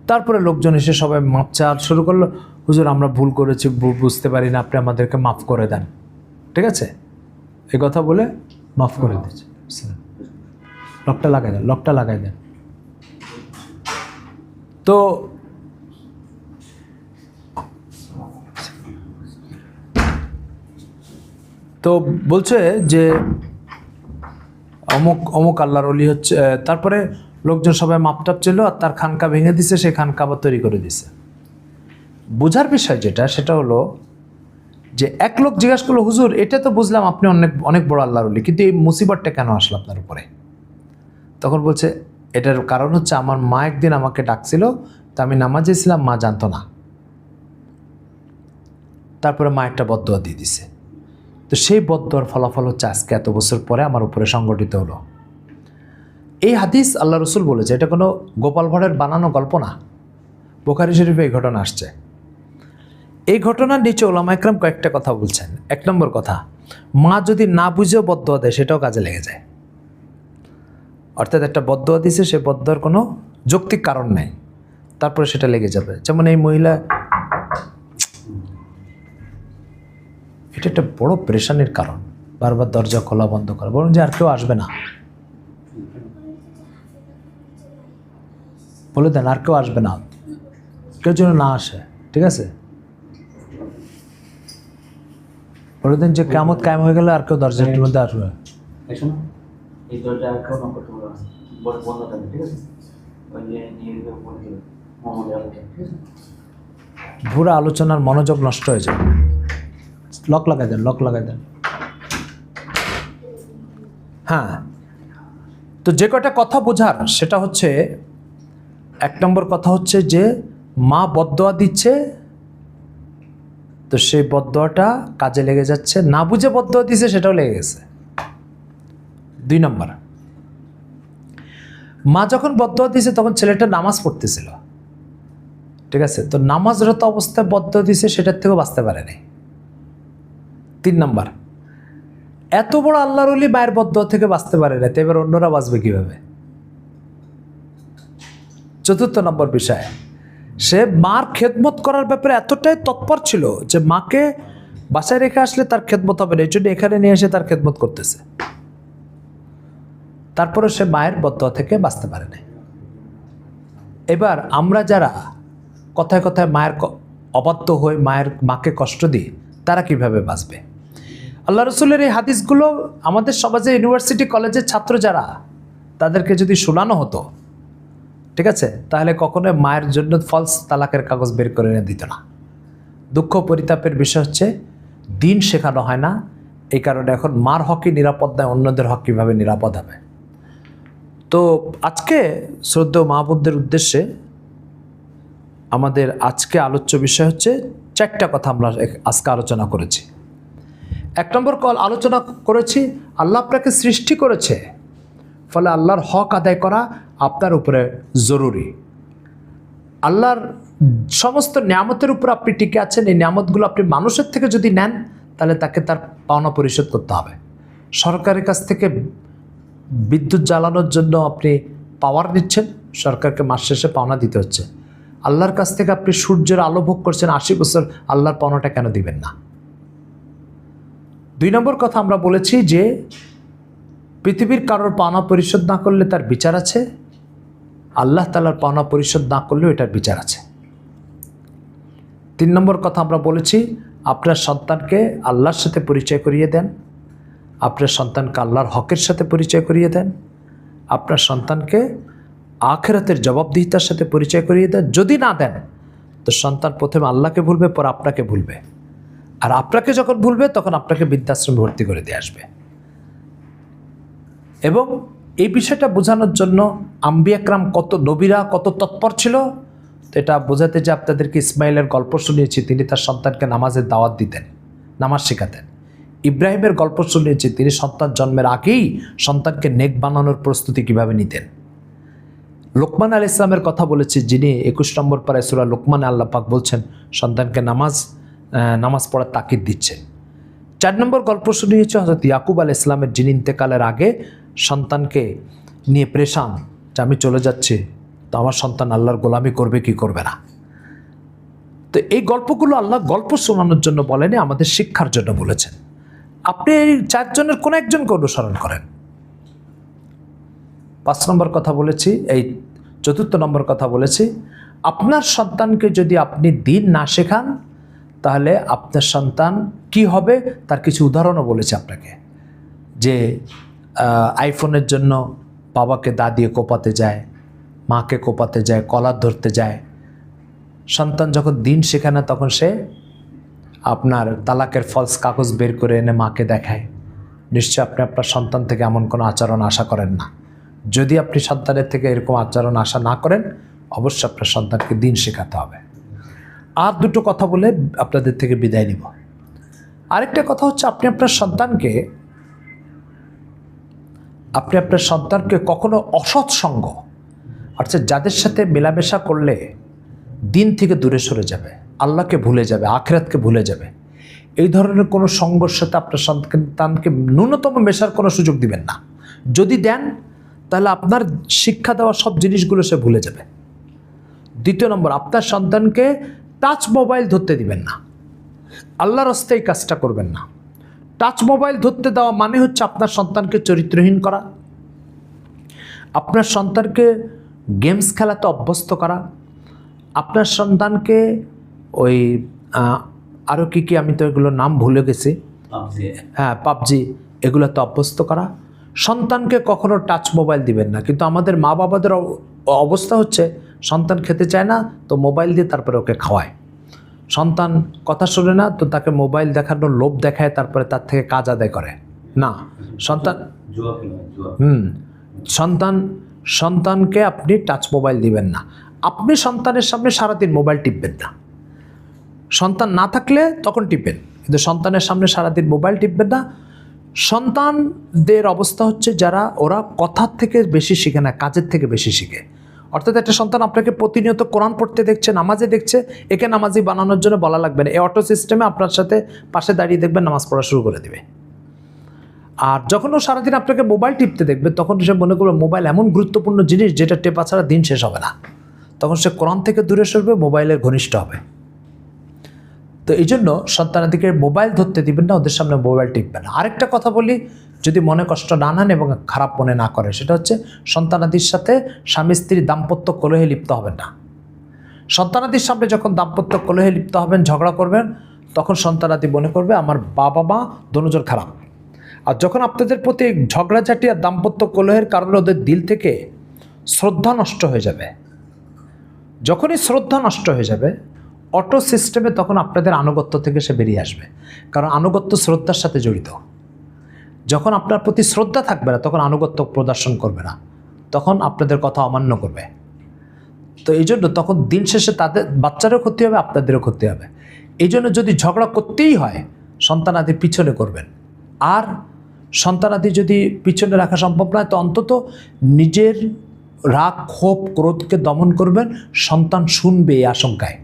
তারপরে লোকজন এসে সবাই মাপ চাওয়া শুরু করলো, হুজুর আমরা ভুল করেছি, বুঝতে পারি না, আপনি আমাদেরকে মাফ করে দেন। ঠিক আছে, এই কথা বলে মাফ করে দিচ্ছে। লকটা লাগাই দেন। তো বলছে যে অমুক আল্লাহর ওলি হচ্ছে। তারপরে লোকজন সবাই মাপটাপ ছিল, আর তার খানকা ভেঙে দিছে, সেই খানকা আবার তৈরি করে দিছে। বোঝার বিষয় সেটা হলো যে এক লোক জিজ্ঞাসা করলো হুজুর এটা তো বুঝলাম আপনি অনেক বড় আল্লাহর ওলি, কিন্তু এই মুসিবতটা কেন আসলো আপনার উপরে? তখন বলছে এটার কারণ হচ্ছে আমার মা একদিন আমাকে ডাকছিল, তা আমি নামাজে ছিলাম, মা জানতো না, তারপরে মা একটা বদদুয়া দিয়ে দিছে। তো সেই বদদুয়ার ফলাফল হচ্ছে আজকে এত বছর পরে আমার উপরে সংগঠিত হলো। এই হাদিস আল্লাহ রসুল বলেছে, এটা কোনো গোপাল ভাঁড়ের বানানো গল্প না, বুখারী শরীফে এই ঘটনা আসছে। এই ঘটনার নিচে ওলামা ইকরাম কয়েকটা কথা বলছেন। এক নম্বর কথা, মা যদি না বুঝেও বদদুয়া দেয় সেটাও কাজে লেগে যায়। অর্থাৎ একটা বদদুয়া দিছে, সে বদদুয়ার কোনো যৌক্তিক কারণ নেই, তারপরে সেটা লেগে যাবে। যেমন এই মহিলা, এটা একটা বড় প্রেশানির কারণ, বারবার দরজা খোলা বন্ধ করা, বলুন যে আর কেউ আসবে না, বলে দেন আর কেউ আসবে না, কেউ যেন না আসে। ঠিক আছে, বলে দেন যে কিয়ামত কায়েম হয়ে গেলে আর কেউ দরজাটির মধ্যে আসবে। পুরো আলোচনার মনোযোগ নষ্ট হয়ে যাবে। লক লাগাই দেন। হ্যাঁ, তো যে কটা কথা বোঝার সেটা হচ্ছে, এক নম্বর কথা হচ্ছে যে মা বদদুয়া দিচ্ছে, তো সেই বদদুয়াটা কাজে লেগে যাচ্ছে, না বুঝে বদদুয়া দিচ্ছে সেটাও লেগে গেছে। 2 নম্বর, মা যখন বদদুয়া দিছে তখন ছেলেটা নামাজ পড়তেছিল, ঠিক আছে, তো নামাজরত অবস্থায় বদদুয়া দিছে, সেটার থেকেও বাঁচতে পারে নাই। 3 নম্বর, এত বড় আল্লাহর ওলি মায়ের বদদোয়া থেকে বাঁচতে পারে না, তো এবার অন্যরা বাঁচবে কিভাবে? চতুর্থ নম্বর বিষয়, সে মার খেদমত করার ব্যাপারে এতটাই তৎপর ছিল যে মাকে বাসায় রেখে আসলে তার খেদমত হবে না, এই জন্য এখানে নিয়ে এসে তার খেদমত করতেছে। তারপরে সে মায়ের বদদোয়া থেকে বাঁচতে পারে না। এবার আমরা যারা কথায় কথায় মায়ের অবাধ্য হয়ে মাকে কষ্ট দিই, তারা কিভাবে বাঁচবে? আল্লাহ রসুলের এই হাদিসগুলো আমাদের সমাজে ইউনিভার্সিটি কলেজের ছাত্র যারা, তাদেরকে যদি শোনানো হতো, ঠিক আছে, তাহলে কখনোই মায়ের জন্য ফলস তালাকের কাগজ বের করে এনে দিত না। দুঃখ পরিতাপের বিষয় হচ্ছে দিন শেখানো হয় না, এই কারণে এখন মার হকই নিরাপদ নয়, অন্যদের হক কীভাবে নিরাপদ হবে। তো আজকে শ্রদ্ধেয় মা বোনদের উদ্দেশ্যে আমাদের আজকে আলোচ্য বিষয় হচ্ছে 4টা কথা আমরা আজকে আলোচনা করেছি। 1 নম্বর আলোচনা করেছি আল্লাহ আপনাকে সৃষ্টি করেছে, ফলে আল্লাহর হক আদায় করা আপনার উপরে জরুরি। আল্লাহর সমস্ত নিয়ামতের উপর আপনি টিকে আছেন, এই নিয়ামতগুলো আপনি মানুষের থেকে যদি নেন, তাহলে তাকে তার পাওনা পরিশোধ করতে হবে। সরকারের কাছ থেকে বিদ্যুৎ জ্বালানোর জন্য আপনি পাওয়ার নিচ্ছেন, সরকারকে মাস শেষে পাওনা দিতে হচ্ছে। আল্লাহর কাছ থেকে আপনি সূর্যের আলো ভোগ করছেন 80 বছর, আল্লাহর পাওনাটা কেন দিবেন না? 2 নম্বর কথা আমরা বলেছি যে পৃথিবীর কারোর পাওনা পরিশোধ না করলে তার বিচার আছে, আল্লাহ তাআলার পাওনা পরিশোধ না করলেও এটার বিচার আছে। 3 নম্বর কথা আমরা বলেছি আপনার সন্তানকে আল্লাহর সাথে পরিচয় করিয়ে দেন, আপনার সন্তানকে আল্লাহর হকের সাথে পরিচয় করিয়ে দেন, আপনার সন্তানকে আখিরাতের জবাবদিহিতার সাথে পরিচয় করিয়ে দেন। যদি না দেন তো সন্তান প্রথমে আল্লাহকে ভুলবে, পর আপনাকে ভুলবে, আর আপনাকে যখন ভুলবে তখন আপনাকে বৃদ্ধাশ্রমে ভর্তি করে দিয়ে আসবে। এবং এই বিষয়টা বোঝানোর জন্য আম্বিয়া একরাম কত নবীরা কত তৎপর ছিল, তো এটা বোঝাতে যে আপনাদেরকে ইসমাইলের গল্প শুনিয়েছি, তিনি তার সন্তানকে নামাজের দাওয়াত দিতেন, নামাজ শেখাতেন। ইব্রাহিমের গল্প শুনিয়েছি, তিনি সন্তান জন্মের আগেই সন্তানকে নেক বানানোর প্রস্তুতি কিভাবে নিতেন। লোকমান আলাইহিস সালামের কথা বলেছি, যিনি 21 নম্বর পারায় সূরা লোকমানে আল্লাহ পাক বলছেন সন্তানকে নামাজ পড়ার তাকিদ দিচ্ছেন। 4 নম্বর গল্প শুনিয়েছে হযরত ইয়াকুব আলাইহিস সালামের, যিনি ইন্তেকালের আগে সন্তানকে নিয়ে পরেশান যে আমি চলে যাচ্ছি, তো আমার সন্তান আল্লাহর গোলামি করবে কি করবে না। তো এই গল্পগুলো আল্লাহ গল্প শোনানোর জন্য বলেনি, আমাদের শিক্ষার জন্য বলেছেন। আপনি এই 4 জনের কোনো একজনকে অনুসরণ করেন। 5 নম্বর কথা বলেছি, এই 4র্থ নম্বর কথা বলেছি, আপনার সন্তানকে যদি আপনি দিন না শেখান তাহলে আপনার সন্তান কি হবে তার কিছু উদাহরণও বলেছে আপনাকে। যে আইফোনের জন্য বাবাকে দা দিয়ে কোপাতে যায়, মাকে কোপাতে যায়, কলার ধরতে যায়। সন্তান যখন দিন শেখে না তখন সে আপনার তালাকের ফলস কাগজ বের করে এনে মাকে দেখায়। নিশ্চয় আপনি আপনার সন্তান থেকে এমন কোনো আচরণ আশা করেন না। যদি আপনি সন্তানের থেকে এরকম আচরণ আশা না করেন, অবশ্যই আপনার সন্তানকে দিন শেখাতে হবে। আর 2টো কথা বলে আপনাদের থেকে বিদায় নিব। আরেকটা কথা হচ্ছে আপনি আপনার সন্তানকে কখনো অসৎ সঙ্গ, অর্থাৎ যাদের সাথে মেলামেশা করলে দিন থেকে দূরে সরে যাবে, আল্লাহকে ভুলে যাবে, আখিরাতকে ভুলে যাবে, এই ধরনের কোনো সঙ্গের সাথে আপনার সন্তানকে ন্যূনতম মেশার কোনো সুযোগ দিবেন না। যদি দেন তাহলে আপনার শিক্ষা দেওয়া সব জিনিসগুলো সে ভুলে যাবে। 2 নম্বর, আপনার সন্তানকে টাচ মোবাইল ধরতে দিবেন না, আল্লাহর রাস্তে এই কাজটা করবেন না। টাচ মোবাইল ধরতে দেওয়া মানে হচ্ছে আপনার সন্তানকে চরিত্রহীন করা, আপনার সন্তানকে গেমস খেলাতে অভ্যস্ত করা, আপনার সন্তানকে ওই আরও কি আমি তো এগুলো নাম ভুলে গেছি, পাবজি, এগুলোতে অভ্যস্ত করা। সন্তানকে কখনো টাচ মোবাইল দিবেন না। কিন্তু আমাদের মা বাবাদের অবস্থা হচ্ছে সন্তান খেতে চায় না তো মোবাইল দিয়ে তারপরে ওকে খাওয়ায়, সন্তান কথা শোনে না তো তাকে মোবাইল দেখানোর লোভ দেখায়, তারপরে তার থেকে কাজ আদায় করে না। সন্তানকে আপনি টাচ মোবাইল দিবেন না। আপনি সন্তানের সামনে সারাদিন মোবাইল টিপবেন না। সন্তান না থাকলে তখন টিপেন, কিন্তু সন্তানের সামনে সারাদিন মোবাইল টিপবেন না। সন্তানদের অবস্থা হচ্ছে যারা ওরা কথার থেকে বেশি শিখে না, কাজের থেকে বেশি শিখে। অর্থাৎ একটা সন্তান আপনাকে প্রতিনিয়ত কোরআন পড়তে দেখছে, নামাজে দেখছে, একে নামাজি বানানোর জন্য বলা লাগবে না। এই অটো সিস্টেমে আপনার সাথে পাশে দাঁড়িয়ে দেখবেন নামাজ পড়া শুরু করে দেবে। আর যখন ও সারাদিন আপনাকে মোবাইল টিপতে দেখবে তখন সে মনে করবে মোবাইল এমন গুরুত্বপূর্ণ জিনিস যেটা টেপা ছাড়া দিন শেষ হবে না। তখন সে কোরআন থেকে দূরে সরবে, মোবাইলের ঘনিষ্ঠ হবে। তো এই জন্য সন্তানাদিকে মোবাইল ধরতে দিবেন না, ওদের সামনে মোবাইল টিপবেন না। আরেকটা কথা বলি, যদি মনে কষ্ট না নেন এবং খারাপ মনে না করে, সেটা হচ্ছে সন্তানাদির সাথে স্বামী স্ত্রী দাম্পত্য কলহে লিপ্ত হবেন না। সন্তানাদির সামনে যখন দাম্পত্য কলহে লিপ্ত হবেন, ঝগড়া করবেন, তখন সন্তানাদি মনে করবে আমার বাবা মা দোনোজন খারাপ। আর যখন আপনাদের প্রতি ঝগড়াঝাটি আর দাম্পত্য কলহের কারণে ওদের দিল থেকে শ্রদ্ধা নষ্ট হয়ে যাবে, যখনই শ্রদ্ধা নষ্ট হয়ে যাবে অটো সিস্টেমে তখন আপনাদের আনুগত্য থেকে সে বেরিয়ে আসবে। কারণ আনুগত্য শ্রদ্ধার সাথে জড়িত। যখন আপনার প্রতি শ্রদ্ধা থাকবে না তখন আনুগত্য প্রদর্শন করবে না, তখন আপনাদের কথা অমান্য করবে। তো এই জন্য তখন দিন শেষে তাদের বাচ্চারও ক্ষতি হবে, আপনাদেরও ক্ষতি হবে। এই জন্য যদি ঝগড়া করতেই হয় সন্তানাদি পিছনে করবেন। আর সন্তানাদি যদি পিছনে রাখা সম্ভব নয় তো অন্তত নিজের রাগ ক্ষোভ ক্রোধকে দমন করবেন, সন্তান শুনবে এই আশঙ্কায়।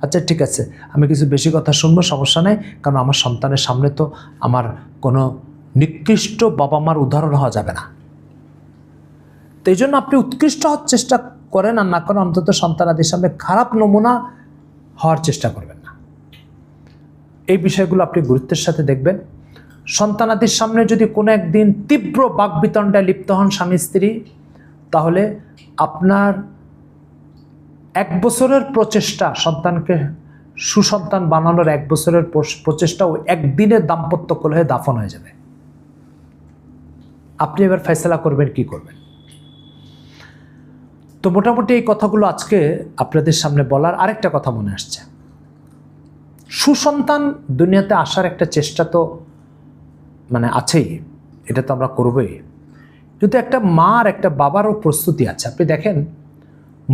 আচ্ছা ঠিক আছে, আমি কিছু বেশি কথা শুনবো, সমস্যা নেই, কারণ আমার সন্তানের সামনে তো আমার কোনো নিকৃষ্ট বাবা মার উদাহরণ হওয়া যাবে না। তো এই জন্য আপনি উৎকৃষ্ট হওয়ার চেষ্টা করেন, আর না করেন অন্তত সন্তানাদির সামনে খারাপ নমুনা হওয়ার চেষ্টা করবেন না। এই বিষয়গুলো আপনি গুরুত্বের সাথে দেখবেন। সন্তানাদির সামনে যদি কোনো একদিন তীব্র বাকবিতণ্ডায় লিপ্ত হন স্বামী স্ত্রী, তাহলে আপনার 1 বছরের প্রচেষ্টা, সন্তানকে সুসন্তান বানানোর 1 বছরের প্রচেষ্টা ওই একদিনের দাম্পত্য কলহে দাফন হয়ে যাবে। আপনি এবার ফয়সালা করবেন কি করবেন। তো মোটামুটি এই কথাগুলো আজকে আপনাদের সামনে বলার। আরেকটা কথা মনে আসছে, সুসন্তান দুনিয়াতে আসার একটা চেষ্টা তো আছেই, এটা তো আমরা করবই, কিন্তু একটা মা আর একটা বাবারও প্রস্তুতি আছে। আপনি দেখেন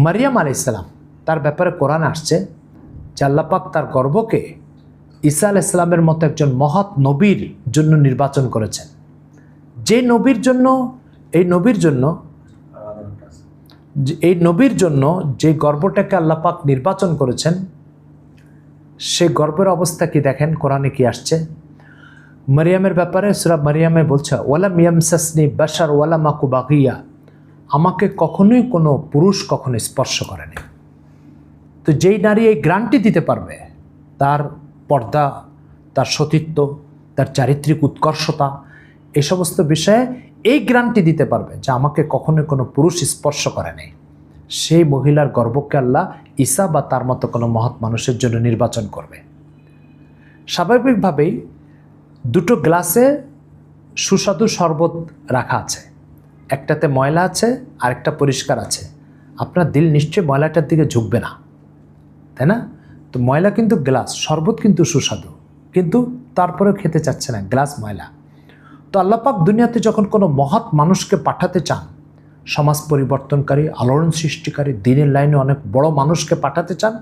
মারিয়াম আলাইহিস সালাম, তার ব্যাপারে কোরআনে আসছে যে আল্লাহ পাক তার গর্ভকে ঈসা আলাইহিস সালামের মতো একজন মহৎ নবীর জন্য নির্বাচন করেছেন। এই নবীর জন্য যে গর্ভটাকে আল্লাহ পাক নির্বাচন করেছেন, সেই গর্ভের অবস্থা কি দেখেন কোরআনে কি আসছে। মারিয়ামের ব্যাপারে সূরা মারিয়ামে বলছে ওয়ালাম ইয়ামসাসনি বাশার ওয়ালাম আকু বাগিয়া, আমাকে কখনোই কোনো পুরুষ কখনো স্পর্শ করেনি। তো যেই নারী এই গ্যারান্টি দিতে পারবে, তার পর্দা, তার সতীত্ব, তার চারিত্রিক উৎকর্ষতা, এই সমস্ত বিষয়ে এই গ্যারান্টি দিতে পারবে যে আমাকে কখনোই কোনো পুরুষ স্পর্শ করেনি, সেই মহিলার গর্ভকে আল্লাহ ঈসা বা তার মতো কোনো মহৎ মানুষের জন্য নির্বাচন করবে। স্বাভাবিকভাবেই 2টো গ্লাসে সুস্বাদু শরবত রাখা আছে, একটাতে ময়লা আছে আরেকটা পরিষ্কার আছে। আপনার দিল নিশ্চয়ই ময়লাটার দিকে ঝুঁকবে না, তাই না? তো ময়লা কিন্তু গ্লাস, শরবত কিন্তু সুস্বাদু, কিন্তু তারপরেও খেতে চাচ্ছে না, গ্লাস ময়লা। তো আল্লাহ পাক দুনিয়াতে যখন কোনো মহৎ মানুষকে পাঠাতে চান, সমাজ পরিবর্তনকারী, আলোড়ন সৃষ্টিকারী, দিনের লাইনে অনেক বড় মানুষকে পাঠাতে চান,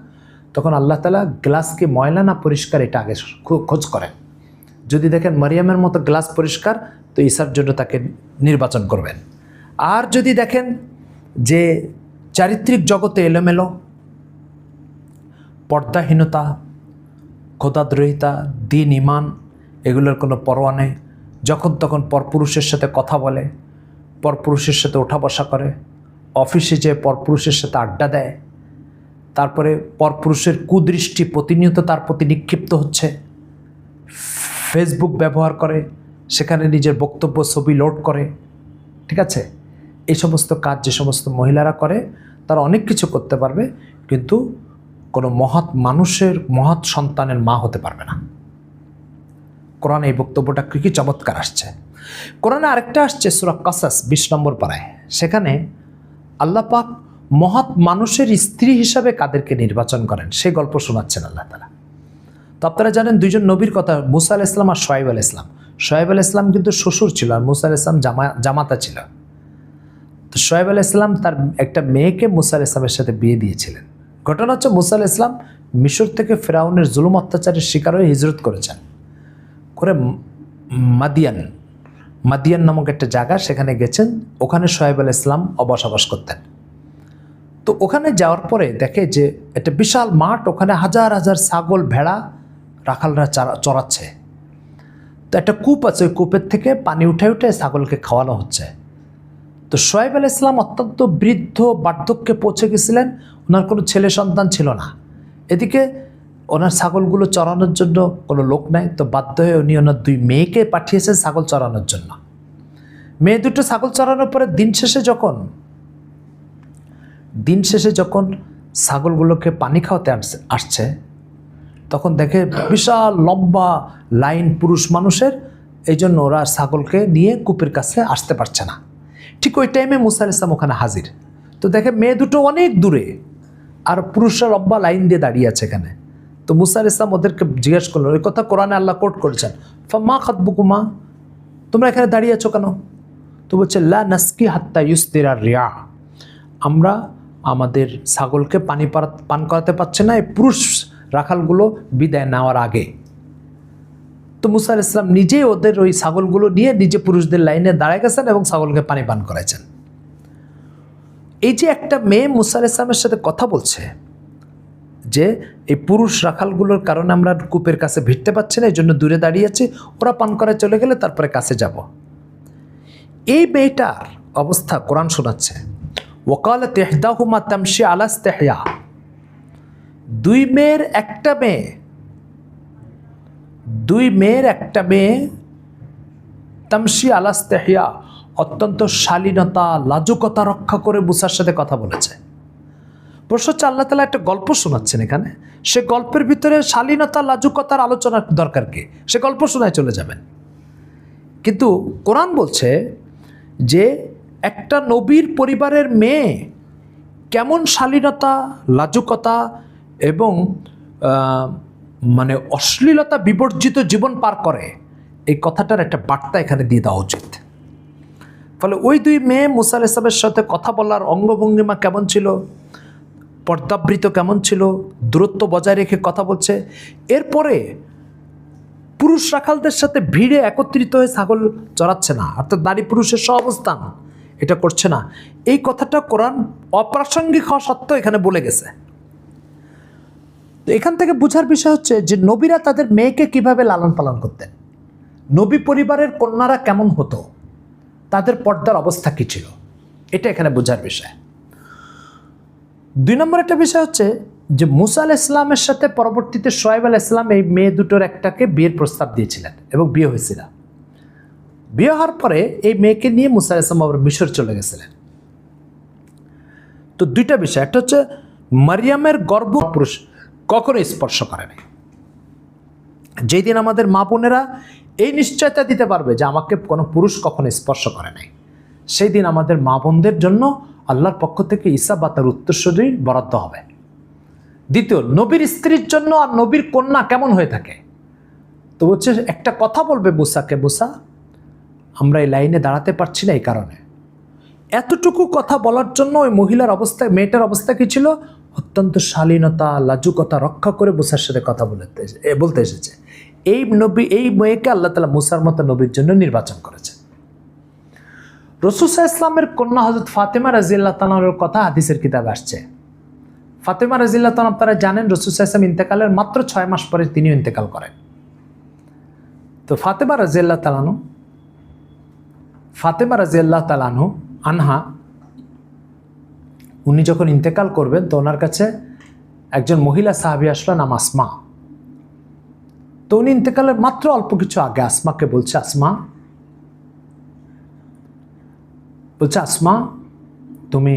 তখন আল্লাহ তাআলা গ্লাসকে ময়লা না পরিষ্কার এটা আগে খোঁজ করেন। যদি দেখেন মারিয়ামের মতো গ্লাস পরিষ্কার, তো ঈসার জন্য তাকে নির্বাচন করবেন। আর যদি দেখেন যে চারিত্রিক জগতে এলোমেলো, পর্দাহীনতা, খোদাদ্রোহিতা, দিন ইমান এগুলোর কোনো পরোয়া নেই, যখন তখন পরপুরুষের সাথে কথা বলে, পরপুরুষের সাথে ওঠা বসা করে, অফিসে যেয়ে পরপুরুষের সাথে আড্ডা দেয়, তারপরে পরপুরুষের কুদৃষ্টি প্রতিনিয়ত তার প্রতি নিক্ষিপ্ত হচ্ছে, ফেসবুক ব্যবহার করে, সেখানে নিজের বক্তব্য ছবি লোড করে, ঠিক আছে? এই সমস্ত কাজ যে সমস্ত মহিলারা করে তারা অনেক কিছু করতে পারবে, কিন্তু কোনো মহৎ মানুষের, মহৎ সন্তানের মা হতে পারবে না। কোরআনে এই বক্তব্যটা কি চমৎকার আসছে। কোরআনে আরেকটা আসছে সূরা কাসাস 20 নম্বর পারায়, সেখানে আল্লাহ পাক মহৎ মানুষের স্ত্রী হিসাবে কাদেরকে নির্বাচন করেন সেই গল্প শোনাচ্ছেন আল্লাহ তাআলা। তো আপনারা জানেন 2জন নবীর কথা, মুসা আলাইহিস সালাম আর শুআয়ব আলাইহিস সালাম। শুআয়ব আলাইহিস সালাম কিন্তু শ্বশুর ছিল আর মুসা আলাইহিস সালাম জামাতা ছিল। তো শুআয়ব আলাইহিস সালাম তার একটা মেয়েকে মুসা আলাইহিস সালামের সাথে বিয়ে দিয়েছিলেন। ঘটনা হচ্ছে মুসা আলাইহিস সালাম মিশর থেকে ফেরাউনের জুলুম অত্যাচারের শিকার হয়ে হিজরত করেছেন, করে মাদিয়ান নামক একটা জায়গা, সেখানে গেছেন। ওখানে শুআয়ব আলাইহিস সালাম বসবাস করতেন। তো ওখানে যাওয়ার পরে দেখে যে একটা বিশাল মাঠ, ওখানে হাজার হাজার ছাগল, ভেড়া রাখালরা চড়াচ্ছে। তো একটা কূপ আছে, ওই কূপের থেকে পানি উঠে উঠে ছাগলকে খাওয়ানো হচ্ছে। তো শোয়েব আলাইহিস সালাম অত্যন্ত বৃদ্ধ বার্ধক্যে পৌঁছে গেছিলেন, ওনার কোনো ছেলে সন্তান ছিল না। এদিকে ওনার ছাগলগুলো চড়ানোর জন্য কোনো লোক নাই, তো বাধ্য হয়ে উনি ওনার 2 মেয়েকে পাঠিয়েছেন ছাগল চড়ানোর জন্য। মেয়ে দুটো ছাগল চড়ানোর পরে দিন শেষে যখন ছাগলগুলোকে পানি খাওয়াতে আসছে, তখন দেখে বিশাল লম্বা লাইন পুরুষ মানুষের, এই জন্য ওরা ছাগলকে নিয়ে কূপের কাছে আসতে পারছে না। ঠিক ওই টাইমে মুসা আলাইহিস সালাম ওখানে হাজির। তো দেখে মেয়ে দুটো অনেক দূরে আর পুরুষরা লম্বা লাইন দিয়ে দাঁড়িয়ে আছে এখানে। তো মুসা আলাইহিস সালাম ওদেরকে জিজ্ঞেস করলেন, ওই কথা কোরআনে আল্লাহ কোট করেছেন, ফামা খাতবুকুমা, তোমরা এখানে দাঁড়িয়ে আছো কেন? তো বলছে লা নাসকি হাত্তা ইউসদিরা রিয়া, আমরা আমাদের ছাগলকে পান করাতে পারছে না এই পুরুষ রাখালগুলো বিদায় নেওয়ার আগে। তো মুসা আলাইহিস সালাম নিজেই ওদের ওই ছাগলগুলো নিয়ে নিজে পুরুষদের লাইনে দাঁড়ায় গেছেন এবং ছাগলকে পানি পান করাইছেন। এই যে একটা মেয়ে মুসা আলাইহিস সালামের সাথে কথা বলছে যে এই পুরুষ রাখালগুলোর কারণে আমরা কূপের কাছে ভিড়তে পারছি না, এই জন্য দূরে দাঁড়িয়ে আছি, ওরা পান করায় চলে গেলে তারপরে কাছে যাব। এই মেয়েটার অবস্থা কোরআন শোনাচ্ছে, ওয়াকালাত ইহদাহুমা তামশি আলা ইস্তিহয়া, 2 মেয়ের একটা মেয়ে তামশি আলা ইস্তিহয়া, অত্যন্ত শালীনতা লাজুকতা রক্ষা করে মুসার সাথে কথা বলেছে। প্রশ্ন হচ্ছে আল্লাহ তাআলা একটা গল্প শোনাচ্ছেন এখানে, সে গল্পের ভিতরে শালীনতা লাজুকতার আলোচনার দরকার কি? সে গল্প শোনায় চলে যাবেন। কিন্তু কোরআন বলছে যে একটা নবীর পরিবারের মেয়ে কেমন শালীনতা লাজুকতা এবং মানে অশ্লীলতা বিবর্জিত জীবন পার করে, এই কথাটার একটা বার্তা এখানে দিয়ে দেওয়া উচিত। ফলে ওই 2 মেয়ে মুসা আলাইহিস সালামের সাথে কথা বলার অঙ্গভঙ্গিমা কেমন ছিল, পর্দাবৃত কেমন ছিল, দূরত্ব বজায় রেখে কথা বলছে। এরপরে পুরুষ রাখালদের সাথে ভিড়ে একত্রিত হয়ে ছাগল চড়াচ্ছে না, অর্থাৎ নারী পুরুষের সহাবস্থান এটা করছে না। এই কথাটা কোরআন অপ্রাসঙ্গিক হওয়া সত্ত্বেও এখানে বলে গেছে। তো এখান থেকে বোঝার বিষয় হচ্ছে যে নবীরা তাদের মেয়েকে কিভাবে লালন পালন করতেন, নবী পরিবারের কন্যারা কেমন হতো, তাদের পর্দার অবস্থা কী ছিল, এটা এখানে বোঝার বিষয়। 2 নম্বর একটা বিষয় হচ্ছে যে মুসা আলাইহিস সালামের সাথে পরবর্তীতে শোয়েব আলাইহিস সালাম এই মেয়ে দুটোর একটাকে বিয়ের প্রস্তাব দিয়েছিলেন এবং বিয়ে হয়েছিল। বিয়ে হওয়ার পরে এই মেয়েকে নিয়ে মুসা আলাইহিস সালাম আবার মিশর চলে গেছিলেন। তো 2টা বিষয়, একটা হচ্ছে মারিয়ামের গর্ভ পুরুষ কখনো স্পর্শ করে নাই। যেই দিন আমাদের মা বোনেরা এই নিশ্চয়তা দিতে পারবে যে আমাকে কোনো পুরুষ কখনো স্পর্শ করে নাই, সেই দিন আমাদের মা বোনদের জন্য আল্লাহর পক্ষ থেকে ঈসা বা তার উত্তরসূরি বরাদ্দ হবে। দ্বিতীয়, নবীর স্ত্রীর জন্য আর নবীর কন্যা কেমন হয়ে থাকে, তো হচ্ছে একটা কথা বলবে মুসাকে, মুসা আমরা এই লাইনে দাঁড়াতে পারছি না এই কারণে। এতটুকু কথা বলার জন্য ওই মহিলার অবস্থা, মেয়েটার অবস্থা কী ছিল, অত্যন্ত শালীনতা লাজুকতা রক্ষা করে মুসার সাথে কথা বলতে এসেছে। এই মেয়েকে আল্লাহ তাআলা মুসার মতো নবীর জন্য নির্বাচন করেছে। রাসূল সাল্লাল্লাহু আলাইহি ওয়াসাল্লামের কন্যা হযরত ফাতেমা রাদিয়াল্লাহু তাআলার কথা হাদিসের কিতাবে আসছে। ফাতেমা রাদিয়াল্লাহু তাআলা, আপনারা জানেন রাসূল সাল্লাল্লাহু আলাইহি ওয়াসাল্লাম ইন্তেকালের মাত্র 6 মাস পরে তিনিও ইন্তেকাল করেন। তো ফাতেমা রাদিয়াল্লাহু তাআলা আনহা, উনি যখন ইন্তেকাল করবেন তো ওনার কাছে একজন মহিলা সাহাবী আসলো, নাম আসমা। তো উনি ইন্তেকালের মাত্র অল্প কিছু আগে আসমাকে বলছে, আসমা তুমি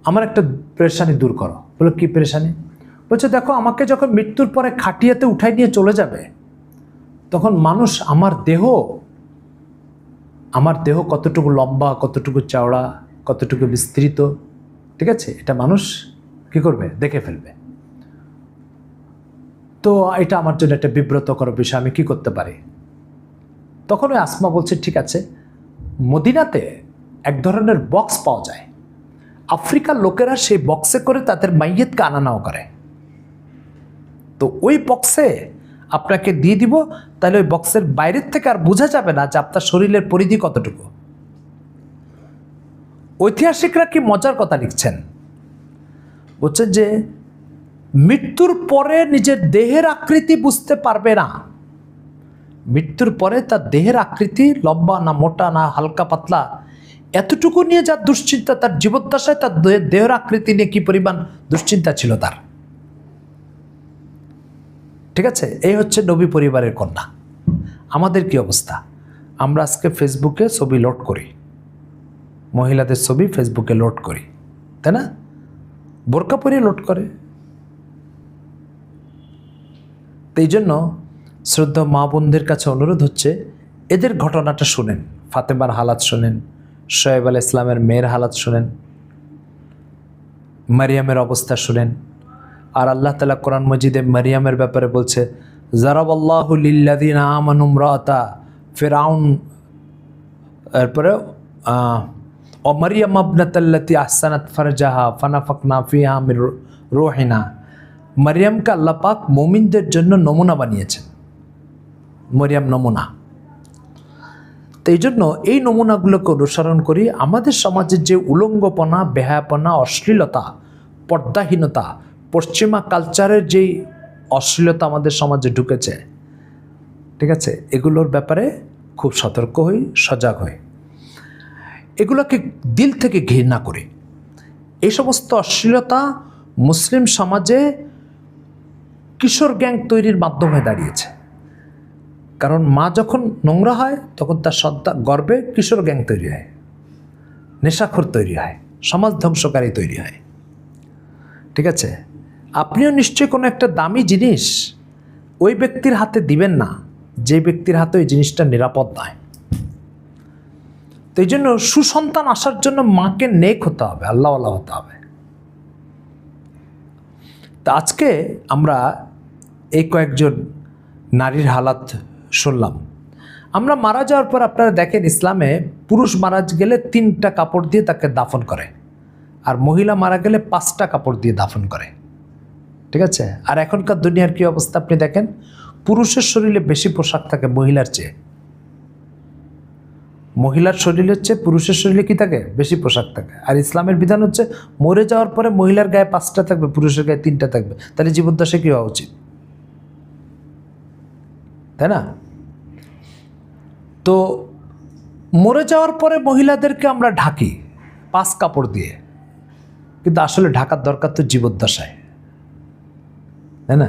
আমার একটা পেরেশানি দূর করো। বলো কি পেরেশানি? বলছে দেখো, আমাকে যখন মৃত্যুর পরে খাটিয়াতে উঠাই নিয়ে চলে যাবে, তখন মানুষ আমার দেহ কতটুকু লম্বা, কতটুকু চওড়া, কতটুকু বিস্তৃত, ঠিক আছে, এটা মানুষ কি করবে, দেখে ফেলবে। তো এটা আমার জন্য একটা বিব্রতকর বিষয়, আমি কি করতে পারি? তখন ওই আসমা বলছে ঠিক আছে, মদিনাতে এক ধরনের বক্স পাওয়া যায়, আফ্রিকার লোকেরা সেই বক্সে করে তাদের মাইয়েতকে আনা নেওয়া করে, তো ওই বক্সে আপনাকে দিয়ে দিব, তাহলে ওই বক্সের বাইরের থেকে আর বোঝা যাবে না যে আপনার শরীরের পরিধি কতটুকু। ঐতিহাসিকরা কি মজার কথা লিখছেন, বলছেন যে মৃত্যুর পরে নিজের দেহের আকৃতি বুঝতে পারবে না। মৃত্যুর পরে তার দেহের আকৃতি লম্বা না মোটা না হালকা পাতলা, এতটুকু নিয়ে যার দুশ্চিন্তা, তার জীবদ্দশায় তার দেহের আকৃতি নিয়ে কি পরিমাণ দুশ্চিন্তা ছিল তার। ঠিক আছে, এই হচ্ছে নবী পরিবারের কন্যা। আমাদের কি অবস্থা? আমরা আজকে ফেসবুকে ছবি লোড করি, মহিলাদের ছবি ফেসবুকে লোড করি, তাই না? বোরকা পরে লোড করে। তো এই জন্য শ্রদ্ধা মা বোনদের কাছে অনুরোধ হচ্ছে, এদের ঘটনাটা শুনেন, ফাতেমার হালাত শুনেন, শোয়েব আলাইহিস ইসলামের মেয়ের হালাত শুনেন, মারিয়ামের অবস্থা শুনেন। আর আল্লাহ তাআলা কোরআন মজিদে মারিয়ামের ব্যাপারে বলছে, জারাবাল্লাহু লিল্লাযিনা আমানু ইমরাআতা ফিরআউন, এরপরে ও মারিয়াম ইবনাতাল্লাতী আহসানাত ফারজাহা ফানাফাকনা ফিহা মির রূহিনা। মারিয়ামকে আল্লাহ পাক মুমিনদের জন্য নমুনা বানিয়েছেন, মারিয়াম নমুনা। তো এই জন্য এই নমুনাগুলোকে অনুসরণ করি। আমাদের সমাজের যে উলঙ্গপনা, বেহায়াপনা, অশ্লীলতা, পর্দাহীনতা, পশ্চিমা কালচারের যেই অশ্লীলতা আমাদের সমাজে ঢুকেছে, ঠিক আছে, এগুলোর ব্যাপারে খুব সতর্ক হই, সজাগ হই, এগুলোকে দিল থেকে ঘৃণা করি। এই সমস্ত অশ্লীলতা মুসলিম সমাজে কিশোর গ্যাং তৈরির মাধ্যমে দাঁড়িয়েছে। কারণ মা যখন নোংরা হয় তখন তার সন্তান গর্ভে কিশোর গ্যাং তৈরি হয়, নেশাখোর তৈরি হয়, সমাজ ধ্বংসকারী তৈরি হয়। ঠিক আছে, আপনিও নিশ্চয়ই কোনো একটা দামি জিনিস ওই ব্যক্তির হাতে দিবেন না যে ব্যক্তির হাতে ওই জিনিসটা নিরাপদ নয়। তো এই জন্য সুসন্তান আসার জন্য মাকে নেক হতে হবে, আল্লাহওয়ালা হতে হবে। তা আজকে আমরা এই কয়েকজন নারীর হালাত শুনলাম। আমরা মারা যাওয়ার পর আপনারা দেখেন, ইসলামে পুরুষ মারা গেলে 3টা কাপড় দিয়ে তাকে দাফন করে, আর মহিলা মারা গেলে 5টা কাপড় দিয়ে দাফন করে। ঠিক আছে, আর এখনকার দুনিয়ার কি অবস্থা আপনি দেখেন, পুরুষের শরীরে বেশি পোশাক থাকে মহিলার চেয়ে। মহিলার শরীরের চেয়ে পুরুষের শরীরে কি থাকে? বেশি পোশাক থাকে। আর ইসলামের বিধান হচ্ছে মরে যাওয়ার পরে মহিলার গায়ে 5টা থাকবে, পুরুষের গায়ে 3টা থাকবে। তাহলে জীবদ্দশায় কি হওয়া উচিত, তাই না? তো মরে যাওয়ার পরে মহিলাদেরকে আমরা ঢাকি 5 কাপড় দিয়ে, কিন্তু আসলে ঢাকার দরকার তো জীবদ্দশায়, তাই না?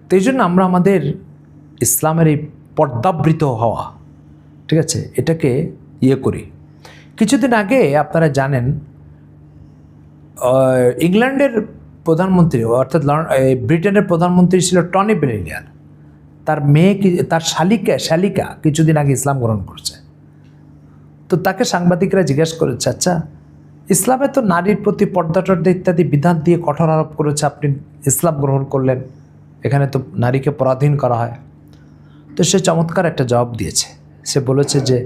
তো এই জন্য আমরা আমাদের ইসলামের এই পর্দাবৃত হওয়া, ঠিক আছে, এটাকে করি। কিছুদিন আগে আপনারা জানেন, ইংল্যান্ডের প্রধানমন্ত্রী অর্থাৎ ব্রিটেনের প্রধানমন্ত্রী ছিল টনি ব্লেয়ার। তার মেয়ে, তার শালিকা কিছুদিন আগে ইসলাম গ্রহণ করছে। তো তাকে সাংবাদিকরা জিজ্ঞেস করেছে, আচ্ছা, ইসলামে তো নারীর প্রতি পর্দা টর্দা ইত্যাদি বিধান দিয়ে কঠোর আরোপ করেছে, আপনি ইসলাম গ্রহণ করলেন, এখানে তো নারীকে পরাধীন করা হয়। তো সে চমৎকার একটা জবাব দিয়েছে। সে বলেছে যে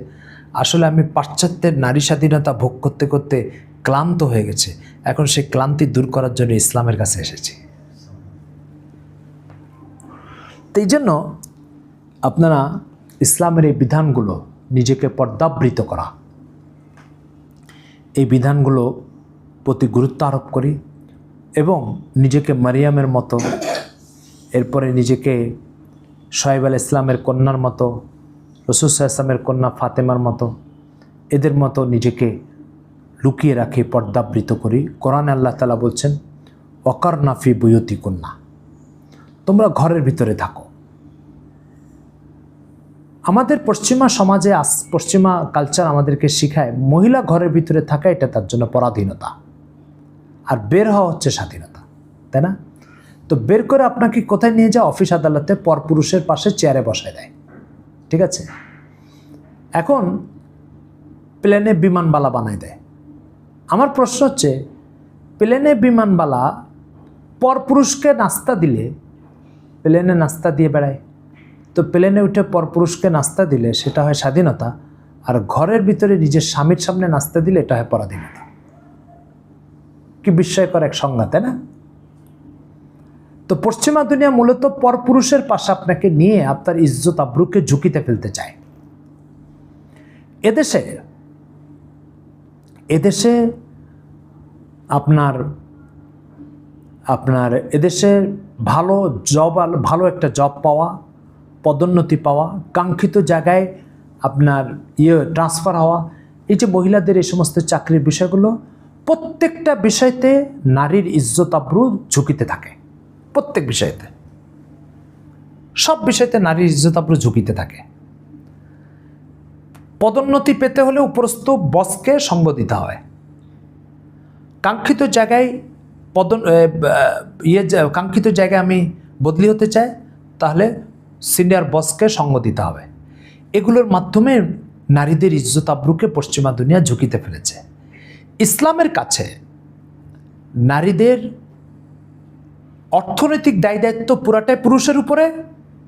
আসলে আমি পাশ্চাত্যের নারী স্বাধীনতা ভোগ করতে করতে ক্লান্ত হয়ে গেছে, এখন সেই ক্লান্তি দূর করার জন্য ইসলামের কাছে এসেছি। তো এই জন্য আপনারা ইসলামের এই বিধানগুলো, নিজেকে পর্দাবৃত করা, এই বিধানগুলো প্রতি গুরুত্ব আরোপ করি এবং নিজেকে মারিয়ামের মতো, এরপরে নিজেকে শোয়েব আলাইহিস ইসলামের কন্যার মতো, রাসূল সাল্লাল্লাহু আলাইহি ওয়াসাল্লামের কন্যা ফাতেমার মতো, এদের মতো নিজেকে লুকিয়ে রাখি, পর্দাবৃত করি। কোরআনে আল্লাহ তাআলা বলছেন, ওয়াকারনা ফি বুয়ুতিকুন্না, তোমরা ঘরের ভিতরে থাকো। আমাদের পশ্চিমা সমাজে, পশ্চিমা কালচার আমাদেরকে শিখায় মহিলা ঘরের ভিতরে থাকা এটা তার জন্য পরাধীনতা, আর বের হওয়া হচ্ছে স্বাধীনতা, তাই না? তো বের করে আপনাকে কোথায় নিয়ে যায়? অফিস আদালতে পরপুরুষের পাশে চেয়ারে বসায় দেয়। ঠিক আছে, এখন প্লেনে বিমানবালা বানায় দেয়। আমার প্রশ্ন হচ্ছে, প্লেনে বিমানবালা পরপুরুষকে নাস্তা দিলে, প্লেনে নাস্তা দিয়ে বেড়ায়, তো প্লেনে উঠে পরপুরুষকে নাস্তা দিলে সেটা হয় স্বাধীনতা, আর ঘরের ভিতরে নিজের স্বামীর সামনে নাস্তা দিলে এটা হয় পরাধীনতা। কি বিস্ময়কর এক সংজ্ঞা, তাই না? তো পশ্চিমা দুনিয়া মূলত পরপুরুষের পাশে আপনাকে নিয়ে আপনার ইজ্জত আবরুকে ঝুঁকিতে ফেলতে চায়। এদেশে আপনার আপনার এদেশে ভালো জব, ভালো একটা জব পাওয়া, পদোন্নতি পাওয়া, কাঙ্ক্ষিত জায়গায় আপনার ট্রান্সফার হওয়া, এই যে মহিলাদের এই সমস্ত চাকরির বিষয়গুলো, প্রত্যেকটা বিষয়তে নারীর ইজ্জত আবরু ঝুঁকিতে থাকে। প্রত্যেক বিষয়তে, সব বিষয়তে নারীর ইজ্জত আবরু ঝুঁকিতে থাকে। পদোন্নতি পেতে হলে উপরস্থ বসকে সঙ্গ দিতে হয়। কাঙ্ক্ষিত জায়গায় কাঙ্ক্ষিত জায়গায় আমি বদলি হতে চাই, তাহলে সিনিয়র বসকে সঙ্গ দিতে হবে। এগুলোর মাধ্যমে নারীদের ইজ্জত আবরুকে পশ্চিমা দুনিয়া ঝুঁকিতে ফেলেছে। ইসলামের কাছে নারীদের অর্থনৈতিক দায় দায়িত্ব পুরাটাই পুরুষের উপরে,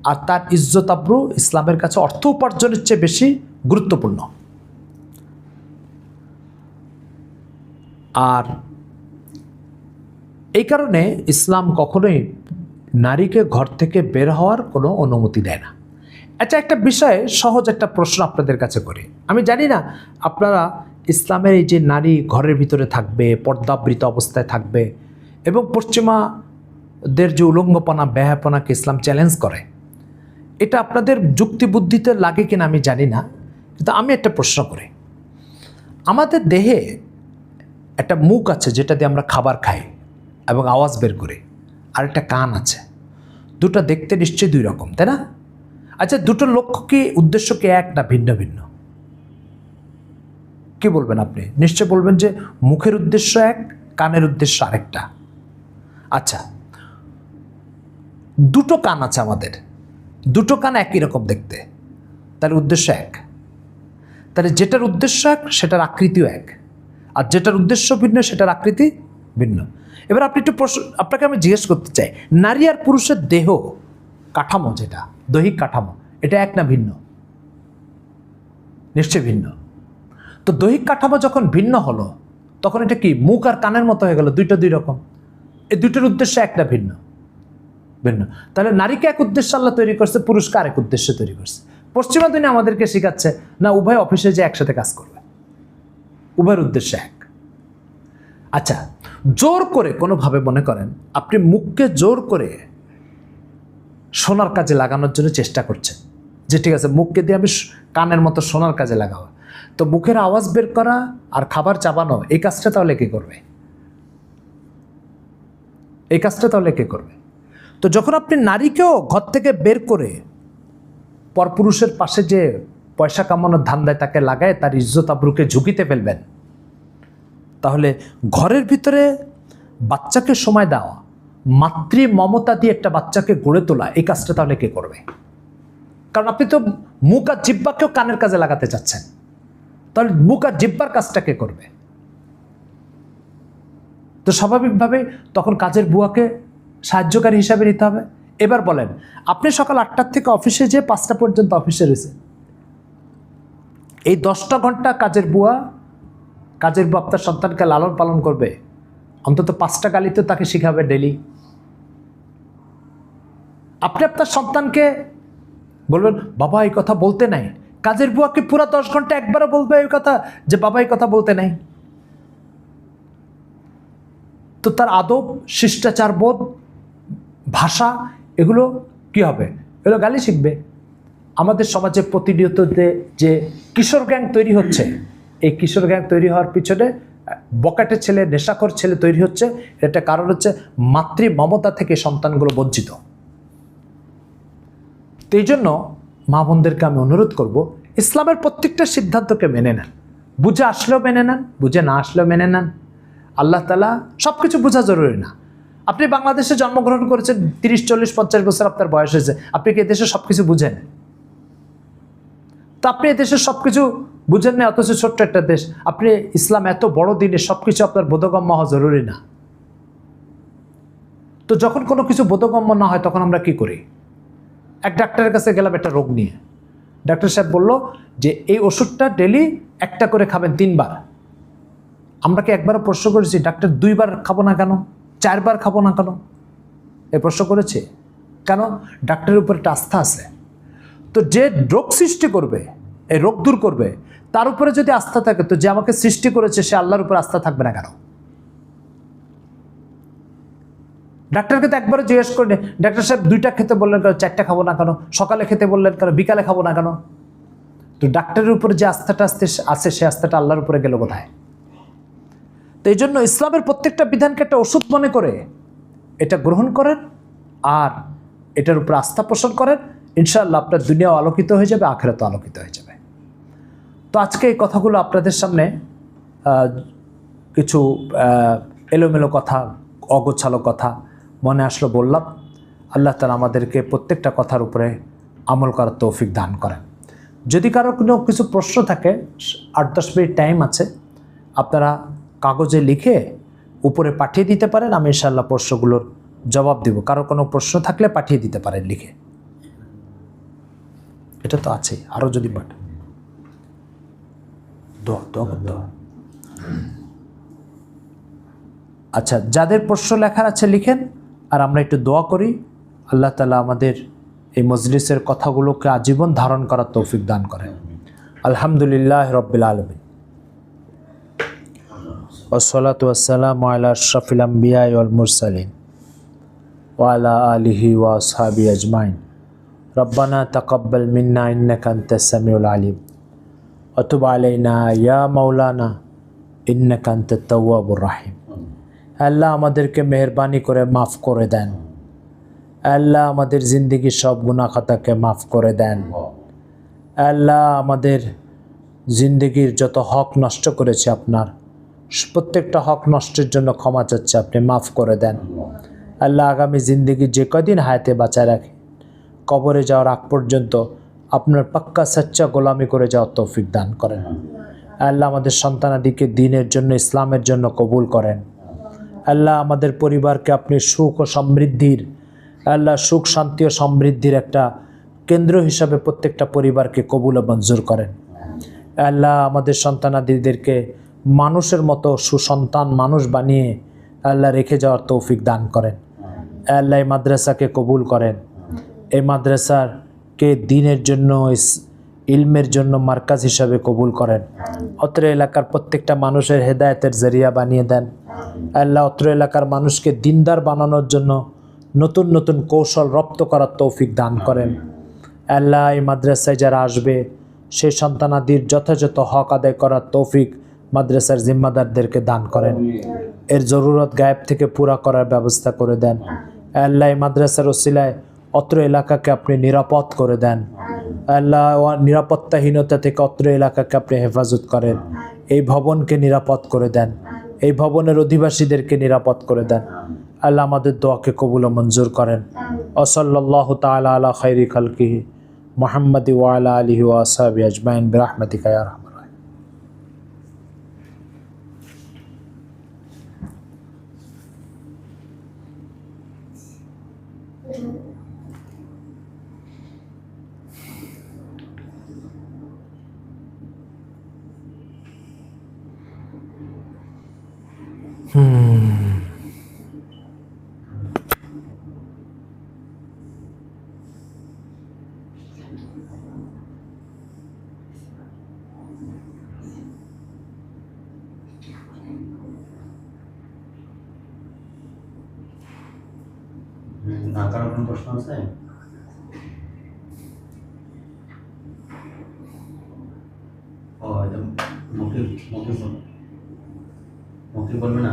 আর তার ইজ্জত আবরু ইসলামের কাছে অর্থ উপার্জনের চেয়ে বেশি গুরুত্বপূর্ণ। আর এই কারণে ইসলাম কখনোই নারীকে ঘর থেকে বের হওয়ার কোনো অনুমতি দেয় না। আচ্ছা, একটা বিষয়ে সহজ একটা প্রশ্ন আপনাদের কাছে করি। আমি জানি না আপনারা ইসলামের এই যে নারী ঘরের ভিতরে থাকবে, পর্দাবৃত অবস্থায় থাকবে, এবং পশ্চিমাদের যে উলঙ্গপনা, ব্যাহাপনাকে ইসলাম চ্যালেঞ্জ করে, এটা আপনাদের যুক্তি বুদ্ধিতে লাগে কিনা আমি জানি না, কিন্তু আমি একটা প্রশ্ন করি। আমাদের দেহে একটা মুখ আছে যেটা দিয়ে আমরা খাবার খাই এবং আওয়াজ বের করি, আর একটা কান আছে। দুটো দেখতে নিশ্চয়ই দুই রকম, তাই না? আচ্ছা, দুটোর লক্ষ্য কি, উদ্দেশ্য কি এক না ভিন্ন ভিন্ন? কি বলবেন আপনি? নিশ্চয় বলবেন যে মুখের উদ্দেশ্য এক, কানের উদ্দেশ্য আরেকটা। আচ্ছা, দুটো কান আছে আমাদের, দুটো কান একই রকম দেখতে, তার উদ্দেশ্য এক। তাহলে যেটার উদ্দেশ্য এক সেটার আকৃতিও এক, আর যেটার উদ্দেশ্য ভিন্ন সেটার আকৃতি ভিন্ন। এবার আপনি একটু আপনাকে আমি জিজ্ঞেস করতে চাই, নারী আর পুরুষের দেহ কাঠামো, যেটা দৈহিক কাঠামো, এটা এক না ভিন্ন? নিশ্চয় ভিন্ন। তো দৈহিক কাঠামো যখন ভিন্ন হলো, তখন এটা কি মুখ আর কানের মতো হয়ে গেল? দুইটা দুই রকম। এই দুইটার উদ্দেশ্য একটা ভিন্ন ভিন্ন। তাহলে নারীকে এক উদ্দেশ্যে আল্লাহ তৈরি করছে, পুরুষকে আরেক উদ্দেশ্যে তৈরি করছে। পশ্চিমা দুনিয়া আমাদেরকে শেখাচ্ছে না, উভয় অফিসে যে একসাথে কাজ করবে, উভয়ের উদ্দেশ্য এক। আচ্ছা, জোর করে কোনোভাবে মনে করেন আপনি মুখকে জোর করে সোনার কাজে লাগানোর জন্য চেষ্টা করছেন, যে ঠিক আছে মুখকে দিয়ে আমি কানের মতো সোনার কাজে লাগাবো, তো মুখের আওয়াজ বের করা আর খাবার চাবানো, এই কাজটা তাহলে কে করবে? এই কাজটা তাহলে কে করবে? তো যখন আপনি নারীকেও ঘর থেকে বের করে পরপুরুষের পাশে যে পয়সা কামানোর ধান্দায় তাকে লাগায় তার ইজ্জত আবরুকে ঝুঁকিতে ফেলবেন, তাহলে ঘরের ভিতরে বাচ্চাকে সময় দেওয়া, মাতৃ মমতা দিয়ে একটা বাচ্চাকে গড়ে তোলা, এই কাজটা তাহলে কে করবে? কারণ আপনি তো মুখ আর জিহ্বাকেও কানের কাজে লাগাতে চাচ্ছেন, তাহলে মুখ আর জিহ্বার কাজটা কে করবে? তো স্বাভাবিকভাবে তখন কাজের বুয়াকে সাহায্যকারী হিসাবে নিতে হবে। এবার বলেন, আপনি সকাল 8টার থেকে অফিসে যেয়ে 5টা পর্যন্ত অফিসে রয়েছেন, এই 10টা ঘন্টা কাজের বুয়া আপনার সন্তানকে লালন পালন করবে, অন্তত 5টা গালি তো তাকে শিখাবে ডেলি। আপনি আপনার সন্তানকে বলবেন বাবা এই কথা বলতে নাই, কাজের বুয়াকে পুরো 10 ঘন্টা একবারও বলবে এই কথা যে বাবা এই কথা বলতে নাই। তো তার আদব, শিষ্টাচার বোধ, ভাষা, এগুলো কি হবে? এগুলো গালি শিখবে। আমাদের সমাজে প্রতিনিয়ত যে কিশোর গ্যাং তৈরি হচ্ছে, এই কিশোর গ্যাং তৈরি হওয়ার পিছনে বকাটে ছেলে, নেশাখোর ছেলে তৈরি হচ্ছে। এটা কারণ হচ্ছে মাতৃ মমতা থেকে সন্তানগুলো বঞ্চিত। তো এই জন্য মা বোনদেরকে আমি অনুরোধ করব, ইসলামের প্রত্যেকটা সিদ্ধান্তকে মেনে নেন। বুঝে আসলেও মেনে নেন, বুঝে না আসলেও মেনে নেন। আল্লাহ তাআলা সব কিছু বোঝা জরুরি না। আপনি বাংলাদেশে জন্মগ্রহণ করেছেন, 30, 40, 50 বছর আপনার বয়স হয়েছে, আপনি কি এদেশে সব কিছু বুঝেন? তো আপনি এদেশের সব কিছু বুঝেন না, অথচ ছোট্ট একটা দেশ। আপনি ইসলাম এত বড় দিনে সব কিছু আপনার বোধগম্য হওয়া জরুরি না। তো যখন কোনো কিছু বোধগম্য না হয় তখন আমরা কি করি? এক ডাক্তারের কাছে গেলাম একটা রোগ নিয়ে, ডাক্তার সাহেব বলল যে এই ওষুধটা ডেলি একটা করে খাবেন 3 বার। আমরা কি একবারও প্রশ্ন করেছি ডাক্তার 2 বার খাবো না কেন, 4 বার খাবো না কেন? এই প্রশ্ন করেছে কেন? ডাক্তারের উপর একটা আস্থা আছে। তো যে রোগ সৃষ্টি করবে, এই রোগ দূর করবে, তার উপরে যদি আস্থা থাকে, তো যে আমাকে সৃষ্টি করেছে সে আল্লাহর উপর আস্থা থাকবে না কেন? ডাক্তারকে তো একবারও জিজ্ঞেস করে নি, ডাক্তার সাহেব 2টা খেতে বললেন কেন, 4টা খাবো না কেন, সকালে খেতে বললেন কেন, বিকালে খাবো না কেন? তো ডাক্তারের উপরে যে আস্থাটা আছে সে আস্থাটা আল্লাহর উপরে গেল কোথায়? তো এই জন্য ইসলামের প্রত্যেকটা বিধানকে একটা ওষুধ মনে করে এটা গ্রহণ করেন আর এটার উপর আস্থা পোষণ করেন, ইনশাআল্লাহ আপনার দুনিয়াও আলোকিত হয়ে যাবে, আখিরাতও আলোকিত হয়ে যাবে। তো আজকে এই কথাগুলো আপনাদের সামনে কিছু এলোমেলো কথা, অগোছালো কথা মনে আসলো বললাম। আল্লাহ তাআলা আমাদেরকে প্রত্যেকটা কথার উপরে আমল করার তৌফিক দান করেন। যদি কারো কোনো কিছু প্রশ্ন থাকে, 8-10 মিনিট টাইম আছে, আপনারা কাগজে লিখে উপরে পাঠিয়ে দিতে পারেন, আমি ইনশাআল্লাহ প্রশ্নগুলোর জবাব দেব। কারো কোনো প্রশ্ন থাকলে পাঠিয়ে দিতে পারেন লিখে। এটা তো আছেই, আরও যদি পাঠান দোয়া। আচ্ছা, যাদের প্রশ্ন লেখার আছে লিখেন, আর আমরা একটু দোয়া করি। আল্লাহ তাআলা আমাদের এই মজলিসের কথাগুলোকে আজীবন ধারণ করার তৌফিক দান করেন। আলহামদুলিল্লাহ রাব্বিল আলামিন, ওয়াসসালাতু ওয়াসসালামু আলা আশরাফিল আম্বিয়া ওয়াল মুরসালিন ওয়া আলা আলিহি ওয়া আসহাবিহি আজমাইন। রব্বানা তাকাব্বাল মিন্না ইন্নাকা আনতাস সামিউল আলিম ওয়া তুব আলাইনা ইয়া মাওলানা ইন্নাকা আনতাত তাওয়াবুর রাহিম। আল্লাহ আমাদেরকে মেহরবানি করে মাফ করে দেন। আল্লাহ আমাদের জিন্দগির সব গুনাহ খাতাকে মাফ করে দেন। আল্লাহ আমাদের জিন্দগির যত হক নষ্ট করেছে, আপনার প্রত্যেকটা হক নষ্টের জন্য ক্ষমা চাচ্ছে, আপনি মাফ করে দেন। আল্লাহ আগামী জিন্দগি যে কদিন হায়াতে বাঁচায় রাখে, কবরে যাওয়ার আগ পর্যন্ত আপনার পাক্কা সচ্চা গোলামি করে যাওয়ার তৌফিক দান করেন। আল্লাহ আমাদের সন্তানাদিকে দ্বীনের জন্য, ইসলামের জন্য কবুল করেন। আল্লাহ আমাদের পরিবারকে আপনি সুখ ও সমৃদ্ধির, আল্লাহ সুখ শান্তি ও সমৃদ্ধির একটা কেন্দ্র হিসাবে প্রত্যেকটা পরিবারকে কবুল ও মঞ্জুর করেন। আল্লাহ আমাদের সন্তানাদিদেরকে মানুষের মতো সুসন্তান মানুষ বানিয়ে আল্লাহ রেখে যাওয়ার তৌফিক দান করেন। আল্লাহ এই মাদ্রাসাকে কবুল করেন। এই মাদ্রাসাকে দ্বীনের জন্য, ইলমের জন্য মার্কাজ হিসাবে কবুল করেন। অত্র এলাকার প্রত্যেকটা মানুষের হেদায়েতের জরিয়া বানিয়ে দেন। আল্লাহ অত্র এলাকার মানুষকে দিনদার বানানোর জন্য নতুন নতুন কৌশল রপ্ত করার তৌফিক দান করেন। আল্লাহ এই মাদ্রাসায় যারা আসবে সেই সন্তানাদির যথাযথ হক আদায় করার তৌফিক মাদ্রাসার জিম্মাদারদেরকে দান করেন। এর জরুরত গায়েব থেকে পুরা করার ব্যবস্থা করে দেন। আল্লাহ এই মাদ্রাসার ওসিলায় অত্র এলাকাকে আপনি নিরাপদ করে দেন। আল্লাহ নিরাপত্তাহীনতা থেকে অত্র এলাকাকে আপনি হেফাজত করেন। এই ভবনকে নিরাপদ করে দেন। এই ভবনের অধিবাসীদেরকে নিরাপদ করে দেন। আল্লাহ আমাদের দোয়াকে কবুল ও মঞ্জুর করেন। ওয়াসাল্লাল্লাহু তাআলা আলা খায়রি খালকিহি মুহাম্মাদি ওয়া আলা আলিহি ওয়া আসহাবিহি আজমাইন বিরহমাতিকা ইয়া আরহামার রাহিমিন।
না, কারো কোনো প্রশ্ন আছে? ও এটা মুখে মুখে বলবে না।